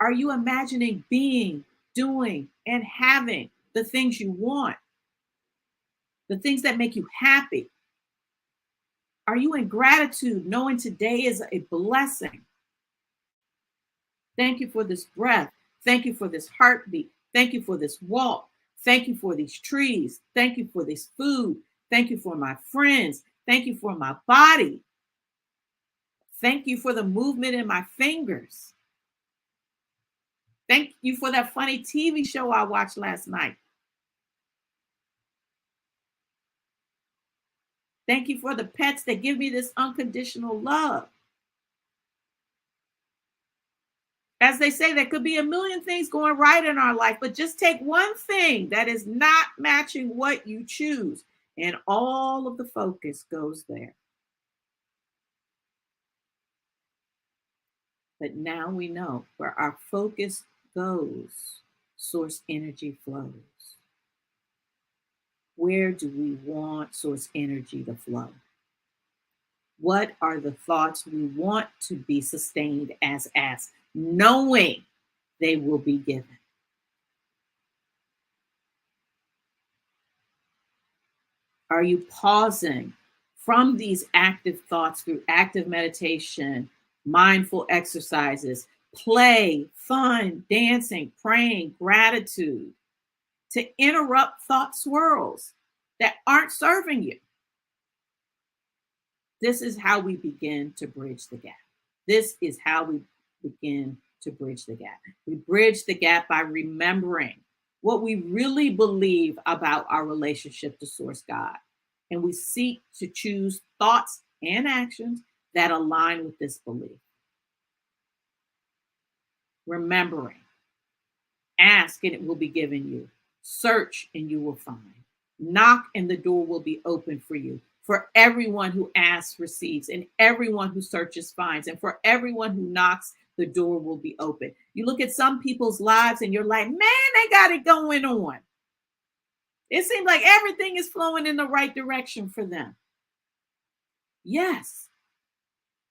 Are you imagining being, doing, and having the things you want? The things that make you happy? Are you in gratitude, knowing today is a blessing? Thank you for this breath. Thank you for this heartbeat. Thank you for this walk. Thank you for these trees. Thank you for this food. Thank you for my friends. Thank you for my body. Thank you for the movement in my fingers. Thank you for that funny TV show I watched last night. Thank you for the pets that give me this unconditional love. As they say, there could be a million things going right in our life, but just take one thing that is not matching what you choose, and all of the focus goes there. But now we know where our focus goes, Source energy flows. Where do we want Source energy to flow? What are the thoughts we want to be sustained as asked, knowing they will be given? Are you pausing from these active thoughts through active meditation, mindful exercises, play, fun, dancing, praying, gratitude, to interrupt thought swirls that aren't serving you? This is how we begin to bridge the gap. This is how we begin to bridge the gap. We bridge the gap by remembering what we really believe about our relationship to Source God. And we seek to choose thoughts and actions that align with this belief. Remembering, ask and it will be given you. Search and you will find. Knock and the door will be open for you. For everyone who asks receives, and everyone who searches finds, and for everyone who knocks, the door will be open. You look at some people's lives and you're like, man, they got it going on. It seems like everything is flowing in the right direction for them. Yes,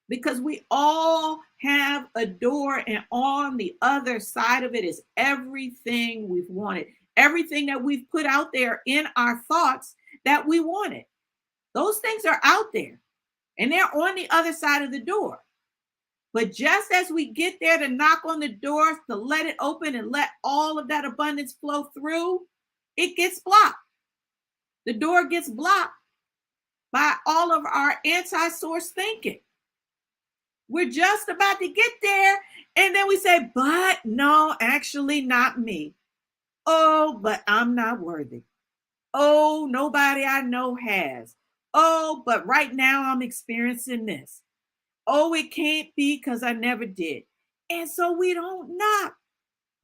because we all have a door, and on the other side of it is everything we've wanted, everything that we've put out there in our thoughts that we wanted. Those things are out there and they're on the other side of the door. But just as we get there to knock on the door, to let it open and let all of that abundance flow through, it gets blocked. The door gets blocked by all of our anti-Source thinking. We're just about to get there, and then we say, but no, actually not me. Oh, but I'm not worthy. Oh, nobody I know has. Oh, but right now I'm experiencing this. Oh, it can't be because I never did. And so we don't knock,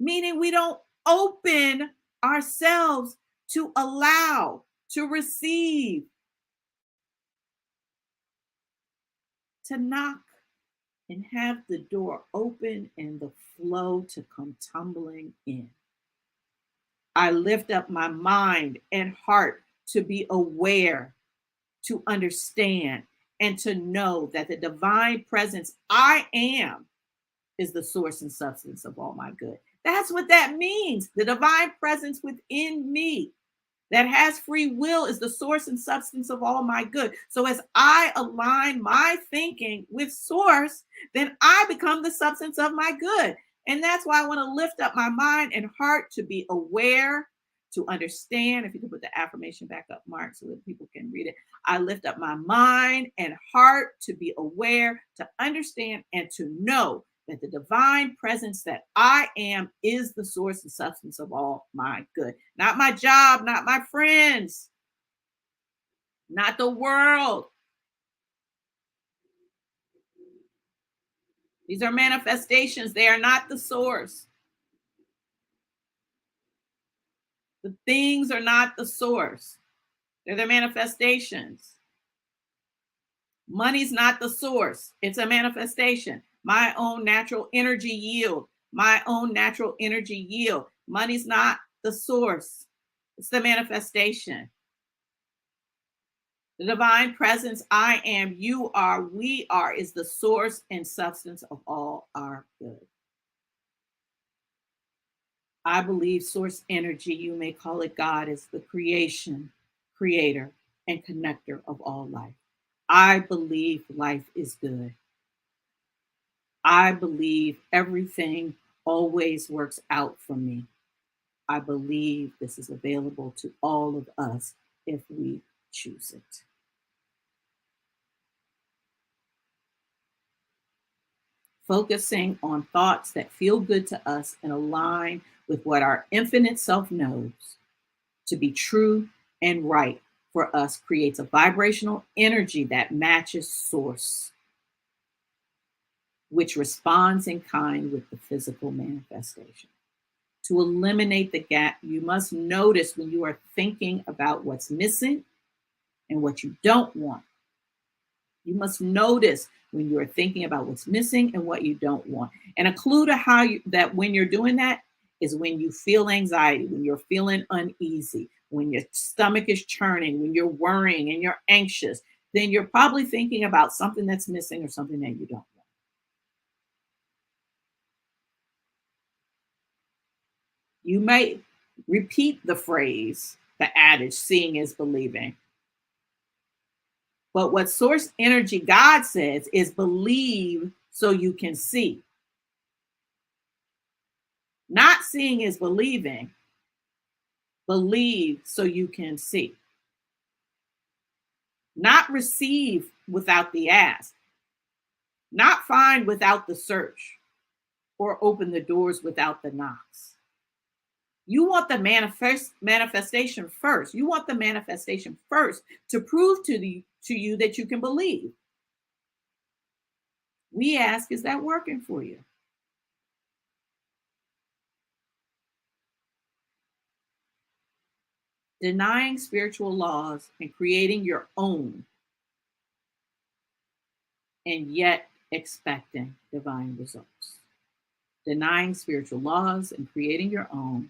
meaning we don't open ourselves to allow, to receive, to knock and have the door open and the flow to come tumbling in. I lift up my mind and heart to be aware, to understand, and to know that the divine presence I am is the source and substance of all my good. That's what that means. The divine presence within me that has free will is the source and substance of all my good. So as I align my thinking with source, then I become the substance of my good. And that's why I want to lift up my mind and heart to be aware, to understand. If you can put the affirmation back up, Mark, so that people can read it. I lift up my mind and heart to be aware, to understand, and to know that the divine presence that I am is the source and substance of all my good. Not my job, not my friends, not the world. These are manifestations. They are not the source. The things are not the source. They're the manifestations. Money's not the source. It's a manifestation. My own natural energy yield. My own natural energy yield. Money's not the source. It's the manifestation. The divine presence, I am, you are, we are, is the source and substance of all our good. I believe source energy, you may call it God, is the creation, creator, and connector of all life. I believe life is good. I believe everything always works out for me. I believe this is available to all of us if we choose it. Focusing on thoughts that feel good to us and align with what our infinite self knows to be true and right for us creates a vibrational energy that matches source, which responds in kind with the physical manifestation. To eliminate the gap, you must notice when you are thinking about what's missing and what you don't want. You must notice when you're thinking about what's missing and what you don't want. And a clue to how that when you're doing that is when you feel anxiety, when you're feeling uneasy, when your stomach is churning, when you're worrying and you're anxious, then you're probably thinking about something that's missing or something that you don't want. You may repeat the phrase, the adage, seeing is believing. But what source energy God says is believe so you can see. Not seeing is believing. Believe so you can see. Not receive without the ask. Not find without the search. Or open the doors without the knocks. You want the manifestation first. You want the manifestation first to prove to you that you can believe. We ask, is that working for you? Denying spiritual laws and creating your own, and yet expecting divine results. Denying spiritual laws and creating your own,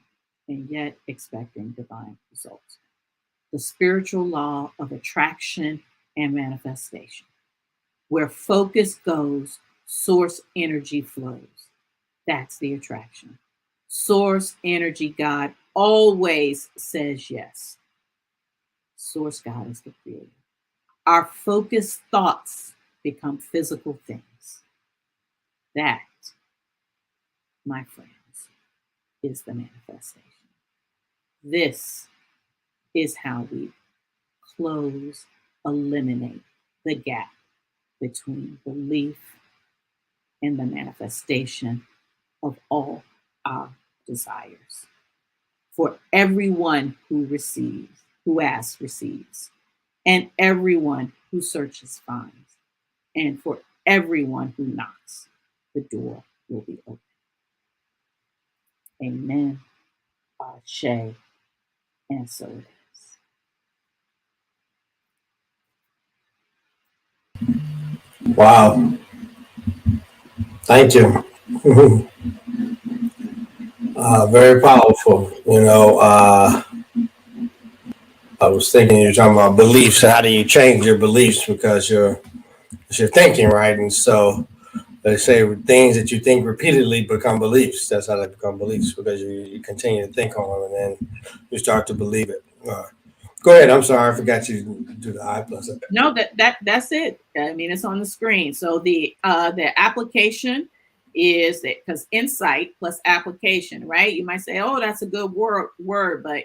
and yet expecting divine results. The spiritual law of attraction and manifestation. Where focus goes, source energy flows. That's the attraction. Source energy God always says yes. Source God is the creator. Our focused thoughts become physical things. That, my friends, is the manifestation. This is how we close, eliminate the gap between belief and the manifestation of all our desires. For everyone who receives, who asks, receives, and everyone who searches finds, and for everyone who knocks, the door will be open. Amen. Ashe. And so it is. Wow. Thank you. Very powerful. I was thinking you're talking about beliefs. How do you change your beliefs? Because your It's your thinking, right? And so they say things that you think repeatedly become beliefs. That's how they become beliefs, because you continue to think on them, and then you start to believe it. Go ahead. I'm sorry, I forgot you to do the I plus. No, that's it. I mean, it's on the screen. So the application is because insight plus application, right? You might say, oh, that's a good word, but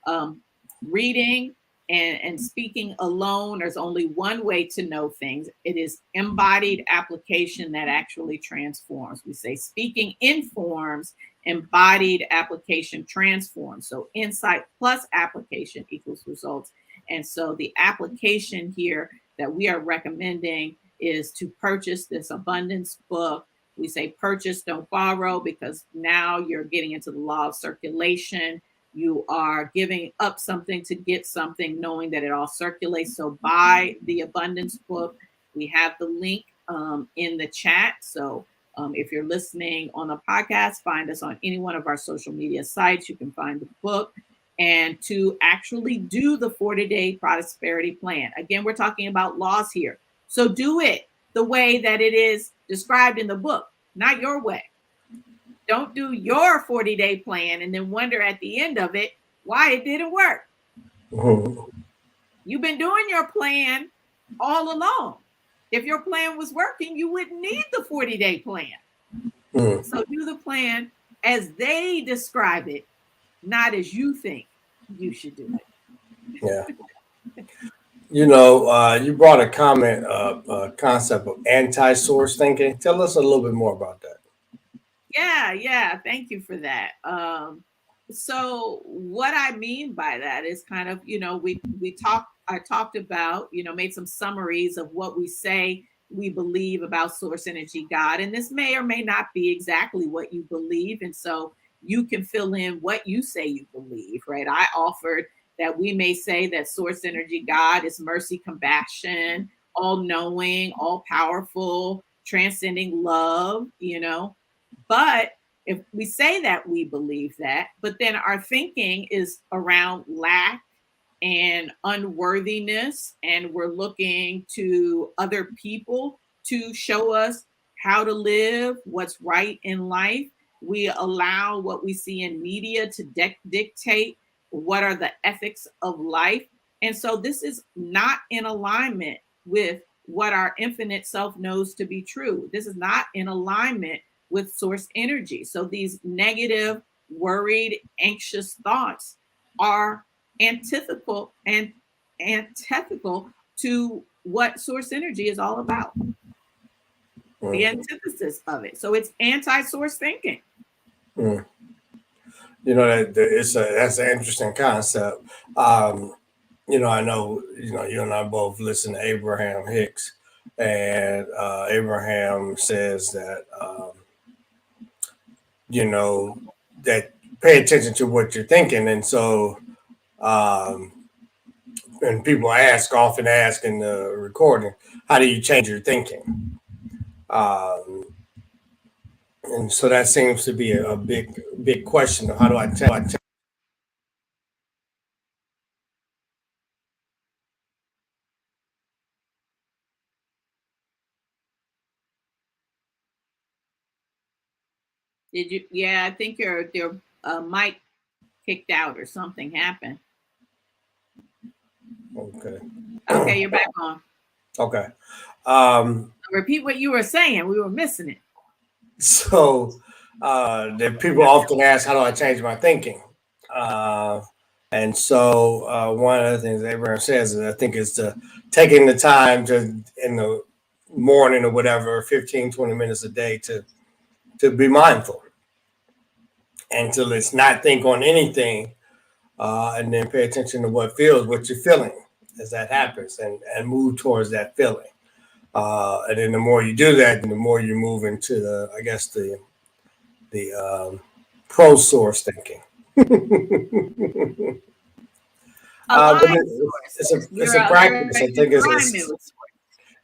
um, reading and speaking alone, there's only one way to know things. It is embodied application that actually transforms. We say speaking informs, embodied application transforms. So insight plus application equals results. And so the application here that we are recommending is to purchase this abundance book. We say purchase, don't borrow, because now you're getting into the law of circulation. You are giving up something to get something, knowing that it all circulates. So buy the abundance book. We have the link in the chat. So if you're listening on the podcast, find us on any one of our social media sites. You can find the book. And to actually do the 40-day prosperity plan. Again, we're talking about laws here. So do it the way that it is described in the book, not your way. Don't do your 40-day plan and then wonder at the end of it why it didn't work. Mm-hmm. You've been doing your plan all along. If your plan was working, you wouldn't need the 40-day plan. Mm-hmm. So do the plan as they describe it, not as you think you should do it. Yeah. You brought a comment, concept of anti-source thinking. Tell us a little bit more about that. Yeah. Thank you for that. So what I mean by that is kind of, I talked about, made some summaries of what we say we believe about source energy God. And this may or may not be exactly what you believe. And so you can fill in what you say you believe, right? I offered that we may say that source energy God is mercy, compassion, all knowing, all powerful, transcending love, But if we say that we believe that, but then our thinking is around lack and unworthiness, and we're looking to other people to show us how to live, what's right in life. We allow what we see in media to dictate what are the ethics of life. And so this is not in alignment with what our infinite self knows to be true. This is not in alignment with source energy. So these negative, worried, anxious thoughts are antithetical to what source energy is all about. The antithesis of it. So it's anti-source thinking. That's an interesting concept. I know you and I both listen to Abraham Hicks, and Abraham says that that pay attention to what you're thinking, and so and people often ask in the recording, how do you change your thinking? And so that seems to be a big question of how do I change? Did you? Yeah, I think your mic kicked out or something happened. Okay, you're back on. Okay. Repeat what you were saying. We were missing it. So that people often ask, how do I change my thinking? And so one of the things Abraham says is, I think, is taking the time to, in the morning or whatever, 15, 20 minutes a day to be mindful and to let's not think on anything, and then pay attention to what you're feeling as that happens, and move towards that feeling. And then the more you do that, the more you move into the pro-source thinking. It's a practice. I think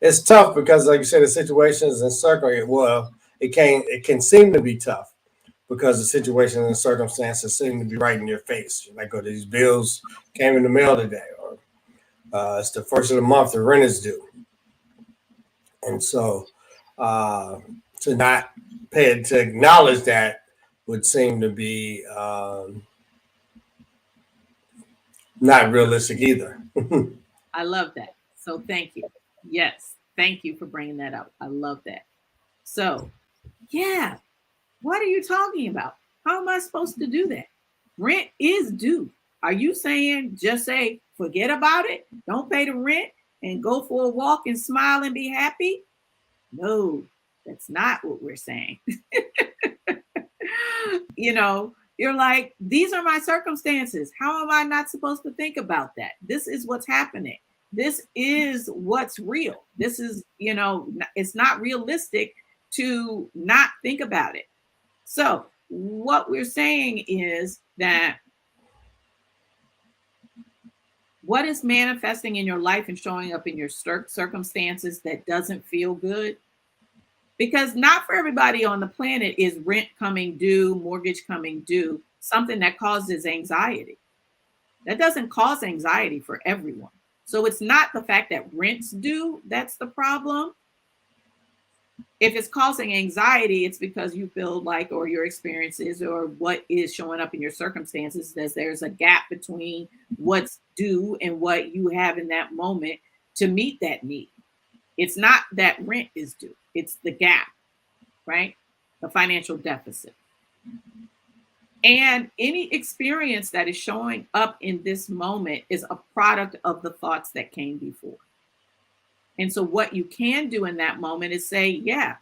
it's tough because, like you said, the situations and circumstances. It can seem to be tough because the situations and circumstances seem to be right in your face. Like, oh, these bills came in the mail today, or it's the first of the month, the rent is due. And so to not pay to acknowledge that would seem to be not realistic either. I love that. So thank you. Yes, thank you for bringing that up. I love that. So, yeah, what are you talking about? How am I supposed to do that? Rent is due. Are you saying just say, forget about it, don't pay the rent, and go for a walk and smile and be happy? No, that's not what we're saying. You're like, these are my circumstances. How am I not supposed to think about that? This is what's happening. This is what's real. This is, it's not realistic to not think about it. So, what we're saying is that what is manifesting in your life and showing up in your circumstances that doesn't feel good? Because not for everybody on the planet is rent coming due, mortgage coming due, something that causes anxiety. That doesn't cause anxiety for everyone. So it's not the fact that rent's due that's the problem. If it's causing anxiety, it's because you feel like, or your experiences, or what is showing up in your circumstances, that there's a gap between what's due and what you have in that moment to meet that need. It's not that rent is due, it's the gap, right? The financial deficit. And any experience that is showing up in this moment is a product of the thoughts that came before. And so, what you can do in that moment is say, yeah,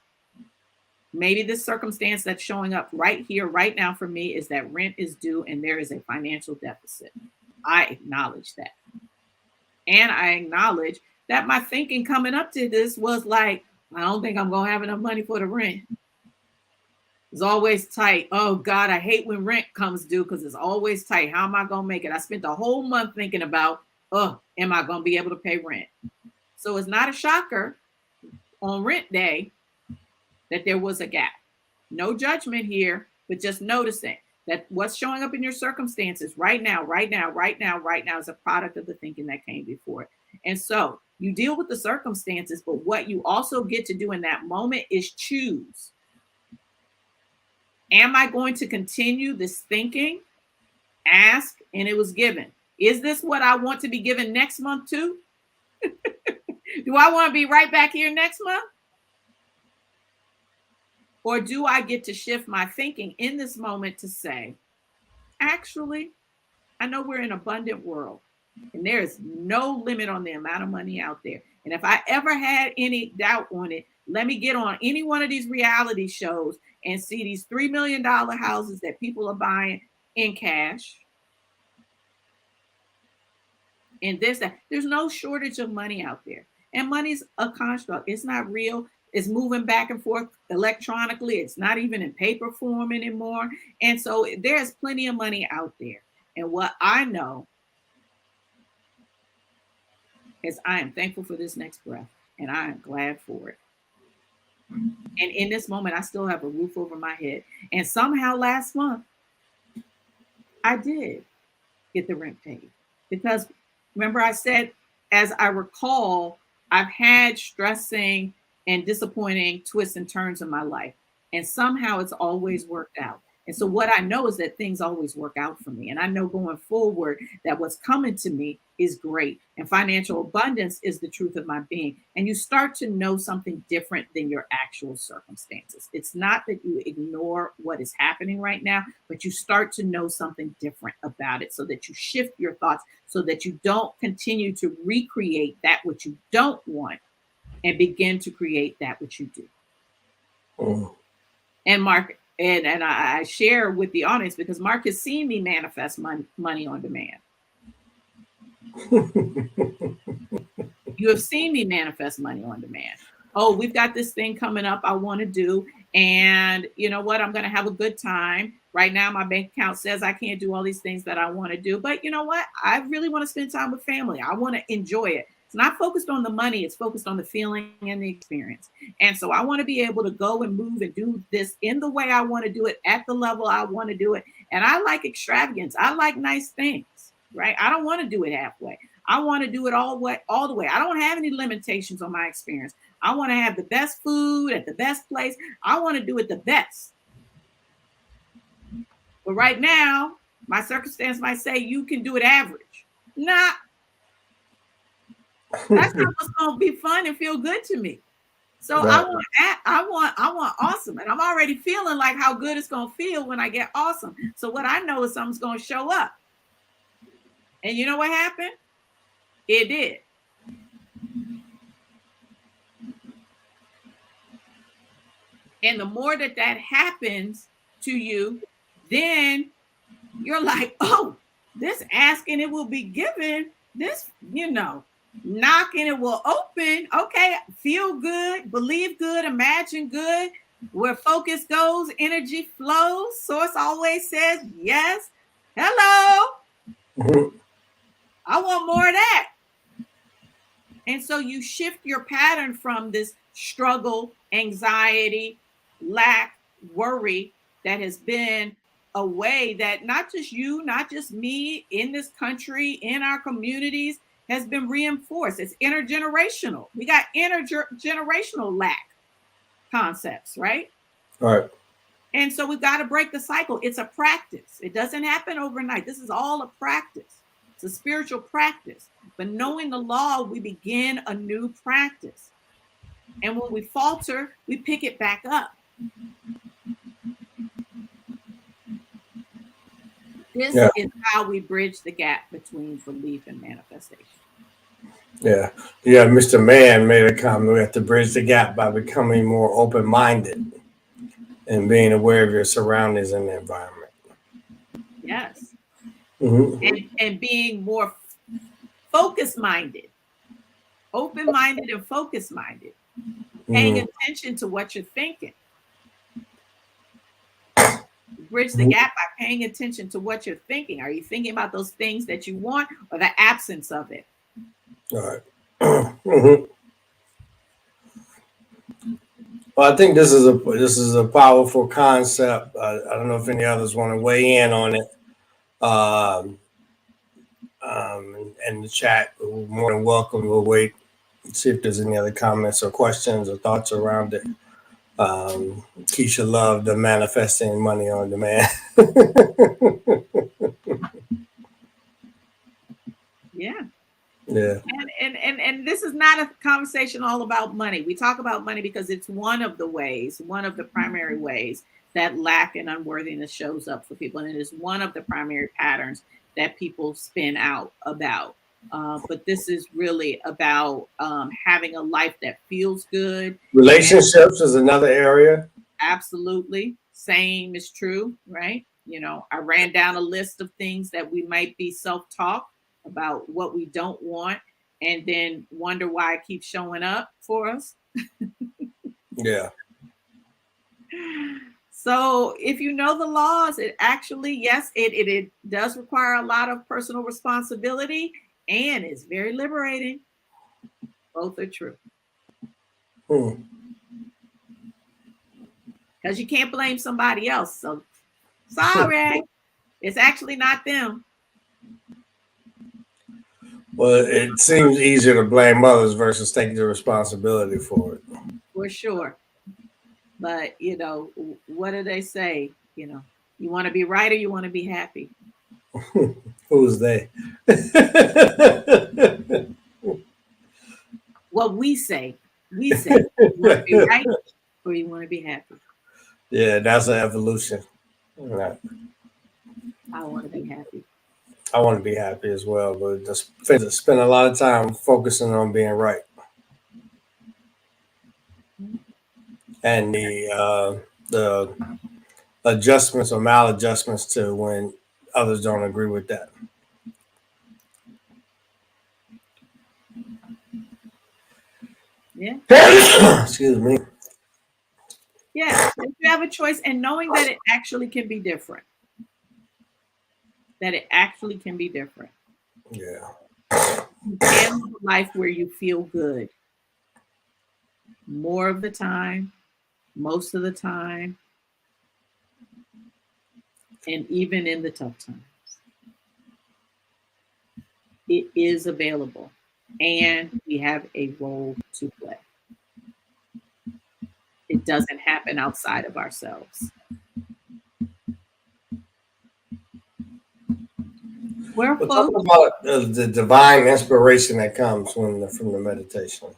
maybe this circumstance that's showing up right here, right now for me is that rent is due and there is a financial deficit. I acknowledge that. And I acknowledge that my thinking coming up to this was like, I don't think I'm going to have enough money for the rent. It's always tight. Oh, God, I hate when rent comes due because it's always tight. How am I going to make it? I spent the whole month thinking about, am I going to be able to pay rent? So it's not a shocker on rent day that there was a gap. No judgment here, but just noticing that what's showing up in your circumstances right now is a product of the thinking that came before it. And so you deal with the circumstances, but what you also get to do in that moment is choose. Am I going to continue this thinking? Ask, and it was given. Is this what I want to be given next month too? Do I want to be right back here next month? Or do I get to shift my thinking in this moment to say, actually, I know we're in an abundant world and there is no limit on the amount of money out there. And if I ever had any doubt on it, let me get on any one of these reality shows and see these $3 million houses that people are buying in cash. And there's no shortage of money out there. And money's a construct. It's not real. It's moving back and forth electronically. It's not even in paper form anymore. And so there's plenty of money out there. And what I know is I am thankful for this next breath. And I am glad for it. And in this moment, I still have a roof over my head. And somehow last month, I did get the rent paid. Because remember I said, as I recall, I've had stressing and disappointing twists and turns in my life. And somehow it's always worked out. And so what I know is that things always work out for me. And I know going forward that what's coming to me is great. And financial abundance is the truth of my being. And you start to know something different than your actual circumstances. It's not that you ignore what is happening right now, but you start to know something different about it so that you shift your thoughts so that you don't continue to recreate that which you don't want and begin to create that which you do. Oh. And Mark, and I share with the audience because Mark has seen me manifest money on demand. You have seen me manifest money on demand. Oh, we've got this thing coming up I want to do. And you know what? I'm going to have a good time. Right now, my bank account says I can't do all these things that I want to do. But you know what? I really want to spend time with family. I want to enjoy it. It's not focused on the money. It's focused on the feeling and the experience. And so I want to be able to go and move and do this in the way I want to do it, at the level I want to do it. And I like extravagance. I like nice things, right? I don't want to do it halfway. I want to do it all the way. I don't have any limitations on my experience. I want to have the best food at the best place. I want to do it the best. But right now, my circumstance might say you can do it average. Nah, that's not what's gonna be fun and feel good to me. So Right. I want awesome, and I'm already feeling like how good it's gonna feel when I get awesome. So what I know is something's gonna show up, and you know what happened? It did. And the more that happens to you, then you're like, oh, this asking it will be given. This, knocking it will open. Okay, feel good, believe good, imagine good. Where focus goes, energy flows. Source always says yes. Hello. Mm-hmm. I want more of that. And so you shift your pattern from this struggle, anxiety, lack, worry that has been a way that not just you, not just me in this country, in our communities, has been reinforced. It's intergenerational. We got intergenerational lack concepts, right? Right. And so we've got to break the cycle. It's a practice. It doesn't happen overnight. This is all a practice. It's a spiritual practice. But knowing the law, we begin a new practice. And when we falter, we pick it back up. This is how we bridge the gap between belief and manifestation. Yeah. Yeah. Mr. Mann made a comment. We have to bridge the gap by becoming more open-minded and being aware of your surroundings and the environment. Yes. Mm-hmm. And being more focus-minded, open-minded and focus-minded, paying attention to what you're thinking. Bridge the gap by paying attention to what you're thinking. Are you thinking about those things that you want or the absence of it? All right. Mm-hmm. Well, I think this is a powerful concept. I don't know if any others want to weigh in on it. In the chat, we're more than welcome. We'll wait and see if there's any other comments or questions or thoughts around it. Keisha loved the manifesting money on demand. Yeah. Yeah. And this is not a conversation all about money. We talk about money because it's one of the primary ways that lack and unworthiness shows up for people. And it is one of the primary patterns that people spin out about. But this is really about having a life that feels good. Relationships is another area. Absolutely. Same is true, right? I ran down a list of things that we might be self-talk about what we don't want and then wonder why it keeps showing up for us. Yeah. So if you know the laws, it actually, yes, it does require a lot of personal responsibility and it's very liberating. Both are true. Because you can't blame somebody else. So sorry, it's actually not them. Well, it seems easier to blame others versus taking the responsibility for it. For sure. But, what do they say? You want to be right or you want to be happy? Who's they? What we say. We say, you want to be right or you want to be happy? Yeah, that's an evolution. Right. I want to be happy. I want to be happy as well, but just spend a lot of time focusing on being right. And the adjustments or maladjustments to when others don't agree with that. Yeah. Excuse me. Yeah, you have a choice, and knowing that it actually can be different. That it actually can be different. Yeah. You can live a life where you feel good. More of the time, most of the time, and even in the tough times. It is available, and we have a role to play. It doesn't happen outside of ourselves. We're Well, talk folks. about the divine inspiration that comes from the meditation.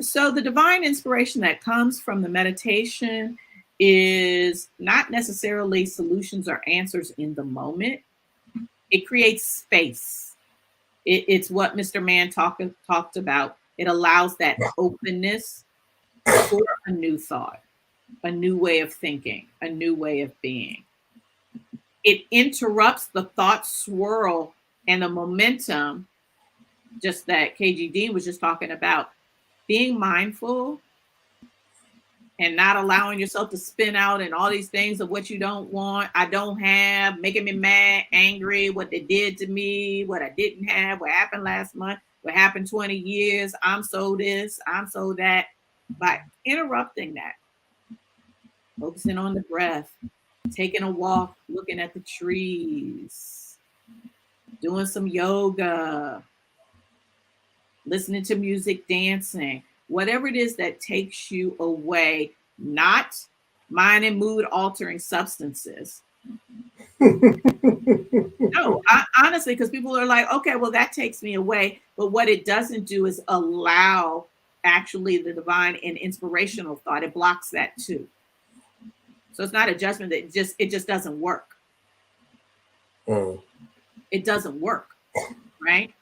So the divine inspiration that comes from the meditation is not necessarily solutions or answers in the moment. It creates space. It's what Mr. Mann talked about. It allows that openness for a new thought, a new way of thinking, a new way of being. It interrupts the thought swirl and the momentum, just that KGD was just talking about. Being mindful and not allowing yourself to spin out and all these things of what you don't want, I don't have, making me mad, angry, what they did to me, what I didn't have, what happened last month, what happened 20 years, I'm so this, I'm so that. By interrupting that, focusing on the breath, taking a walk, looking at the trees, doing some yoga, listening to music, dancing, whatever it is that takes you away, not mind and mood altering substances. No, honestly, because people are like, okay, well, that takes me away. But what it doesn't do is allow actually the divine and inspirational thought. It blocks that too. So it's not a judgment that it just doesn't work. It doesn't work, right?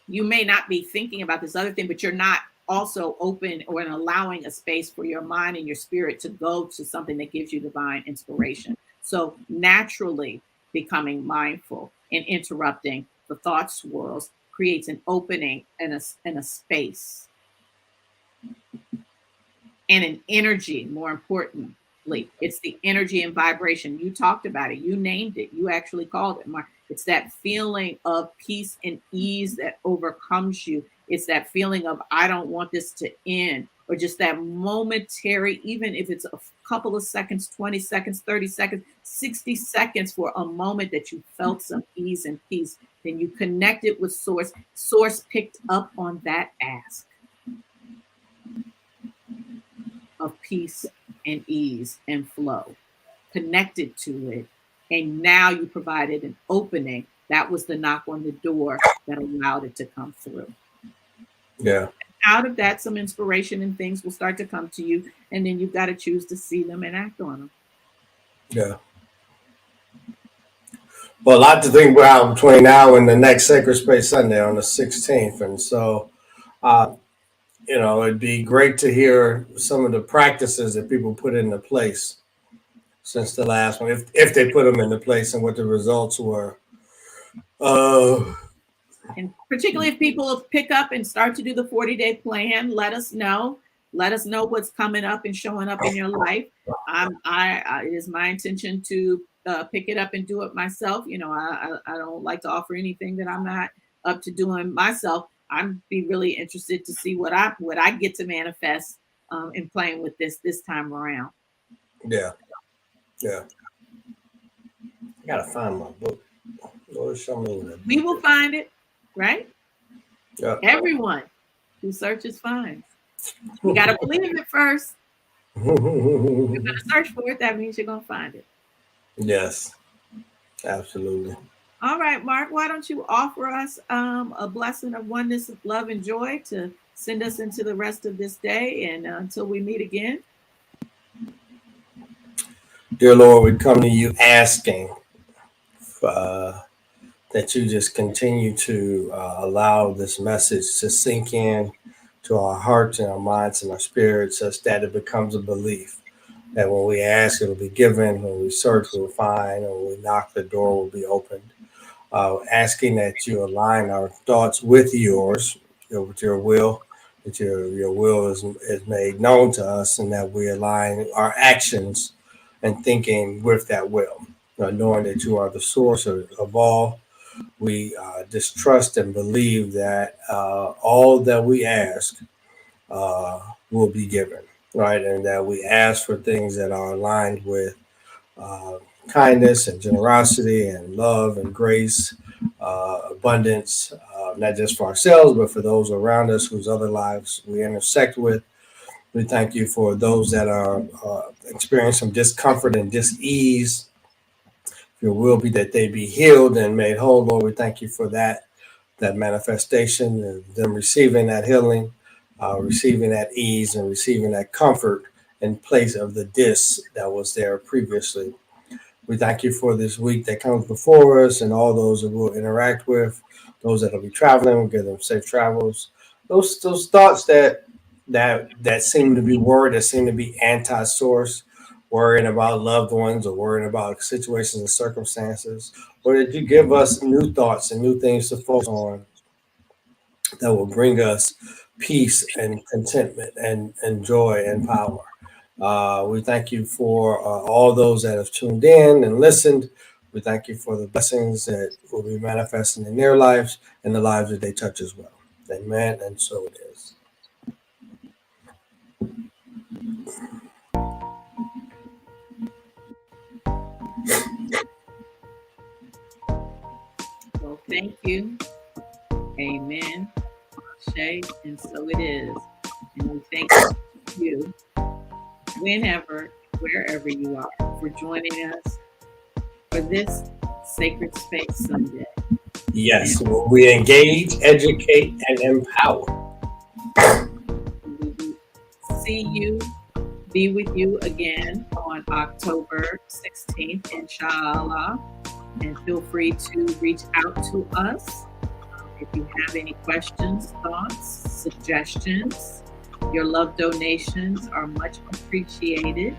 You may not be thinking about this other thing, but you're not also open or allowing a space for your mind and your spirit to go to something that gives you divine inspiration. So naturally becoming mindful and interrupting the thought swirls creates an opening and a space and an energy. More importantly, it's the energy and vibration. You talked about it. You named it. You actually called it, Mark. It's that feeling of peace and ease that overcomes you. It's that feeling of, I don't want this to end, or just that momentary, even if it's a couple of seconds, 20 seconds, 30 seconds, 60 seconds for a moment that you felt some ease and peace. Then you connected with Source. Source picked up on that ask of peace and ease and flow, connected to it. And now you provided an opening. That was the knock on the door that allowed it to come through. Yeah. Out of that, some inspiration and things will start to come to you. And then you've got to choose to see them and act on them. Yeah. Well, a lot to think about between now and the next Sacred Space Sunday on the 16th. And so, it'd be great to hear some of the practices that people put into place since the last one, if they put them into place, and what the results were. And particularly if people pick up and start to do the 40-day plan, let us know. Let us know what's coming up and showing up in your life. It is my intention to pick it up and do it myself. I don't like to offer anything that I'm not up to doing myself. I'd be really interested to see what I get to manifest in playing with this time around. Yeah. I gotta find my book. Lord, show me that. We will find it, right? Yeah. Everyone who searches finds. You gotta believe it first. You're gonna search for it. That means you're gonna find it. Yes, absolutely. All right, Mark, why don't you offer us a blessing of oneness, of love, and joy to send us into the rest of this day and until we meet again. Dear Lord, we come to you asking that you just continue to allow this message to sink in to our hearts and our minds and our spirits, such that it becomes a belief. That when we ask, it'll be given. When we search, we'll find. And when we knock, the door will be opened. Asking that you align our thoughts with yours, with your will, that your will is made known to us, and that we align our actions and thinking with that will. Knowing that you are the source of all, we distrust and believe that all that we ask will be given, right? And that we ask for things that are aligned with kindness and generosity and love and grace, abundance, not just for ourselves, but for those around us whose other lives we intersect with. We thank you for those that are experiencing discomfort and dis-ease. Your will be that they be healed and made whole, Lord. We thank you for that manifestation and them receiving that healing, receiving that ease, and receiving that comfort in place of the dis that was there previously. We thank you for this week that comes before us and all those that we'll interact with, those that will be traveling. We'll give them safe travels. Those thoughts that seem to be worried, that seem to be anti-source, worrying about loved ones or worrying about situations and circumstances, or did you give us new thoughts and new things to focus on that will bring us peace and contentment and joy and power? We thank you for all those that have tuned in and listened. We thank you for the blessings that will be manifesting in their lives and the lives that they touch as well. Amen. And so it is. Well, thank you. Amen. Shay, and so it is. And we thank you whenever, wherever you are, for joining us for this Sacred Space Sunday. Yes, we engage, educate, and empower. We will see you, be with you again on October 16th, inshallah. And feel free to reach out to us if you have any questions, thoughts, suggestions. Your love donations are much appreciated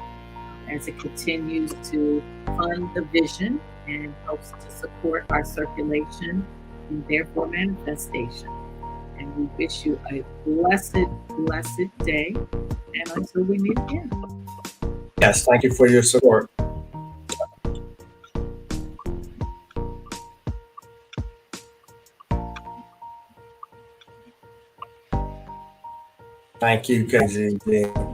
as it continues to fund the vision and helps to support our circulation and therefore manifestation. And we wish you a blessed, blessed day. And until we meet again. Yes, thank you for your support. Thank you, KGB.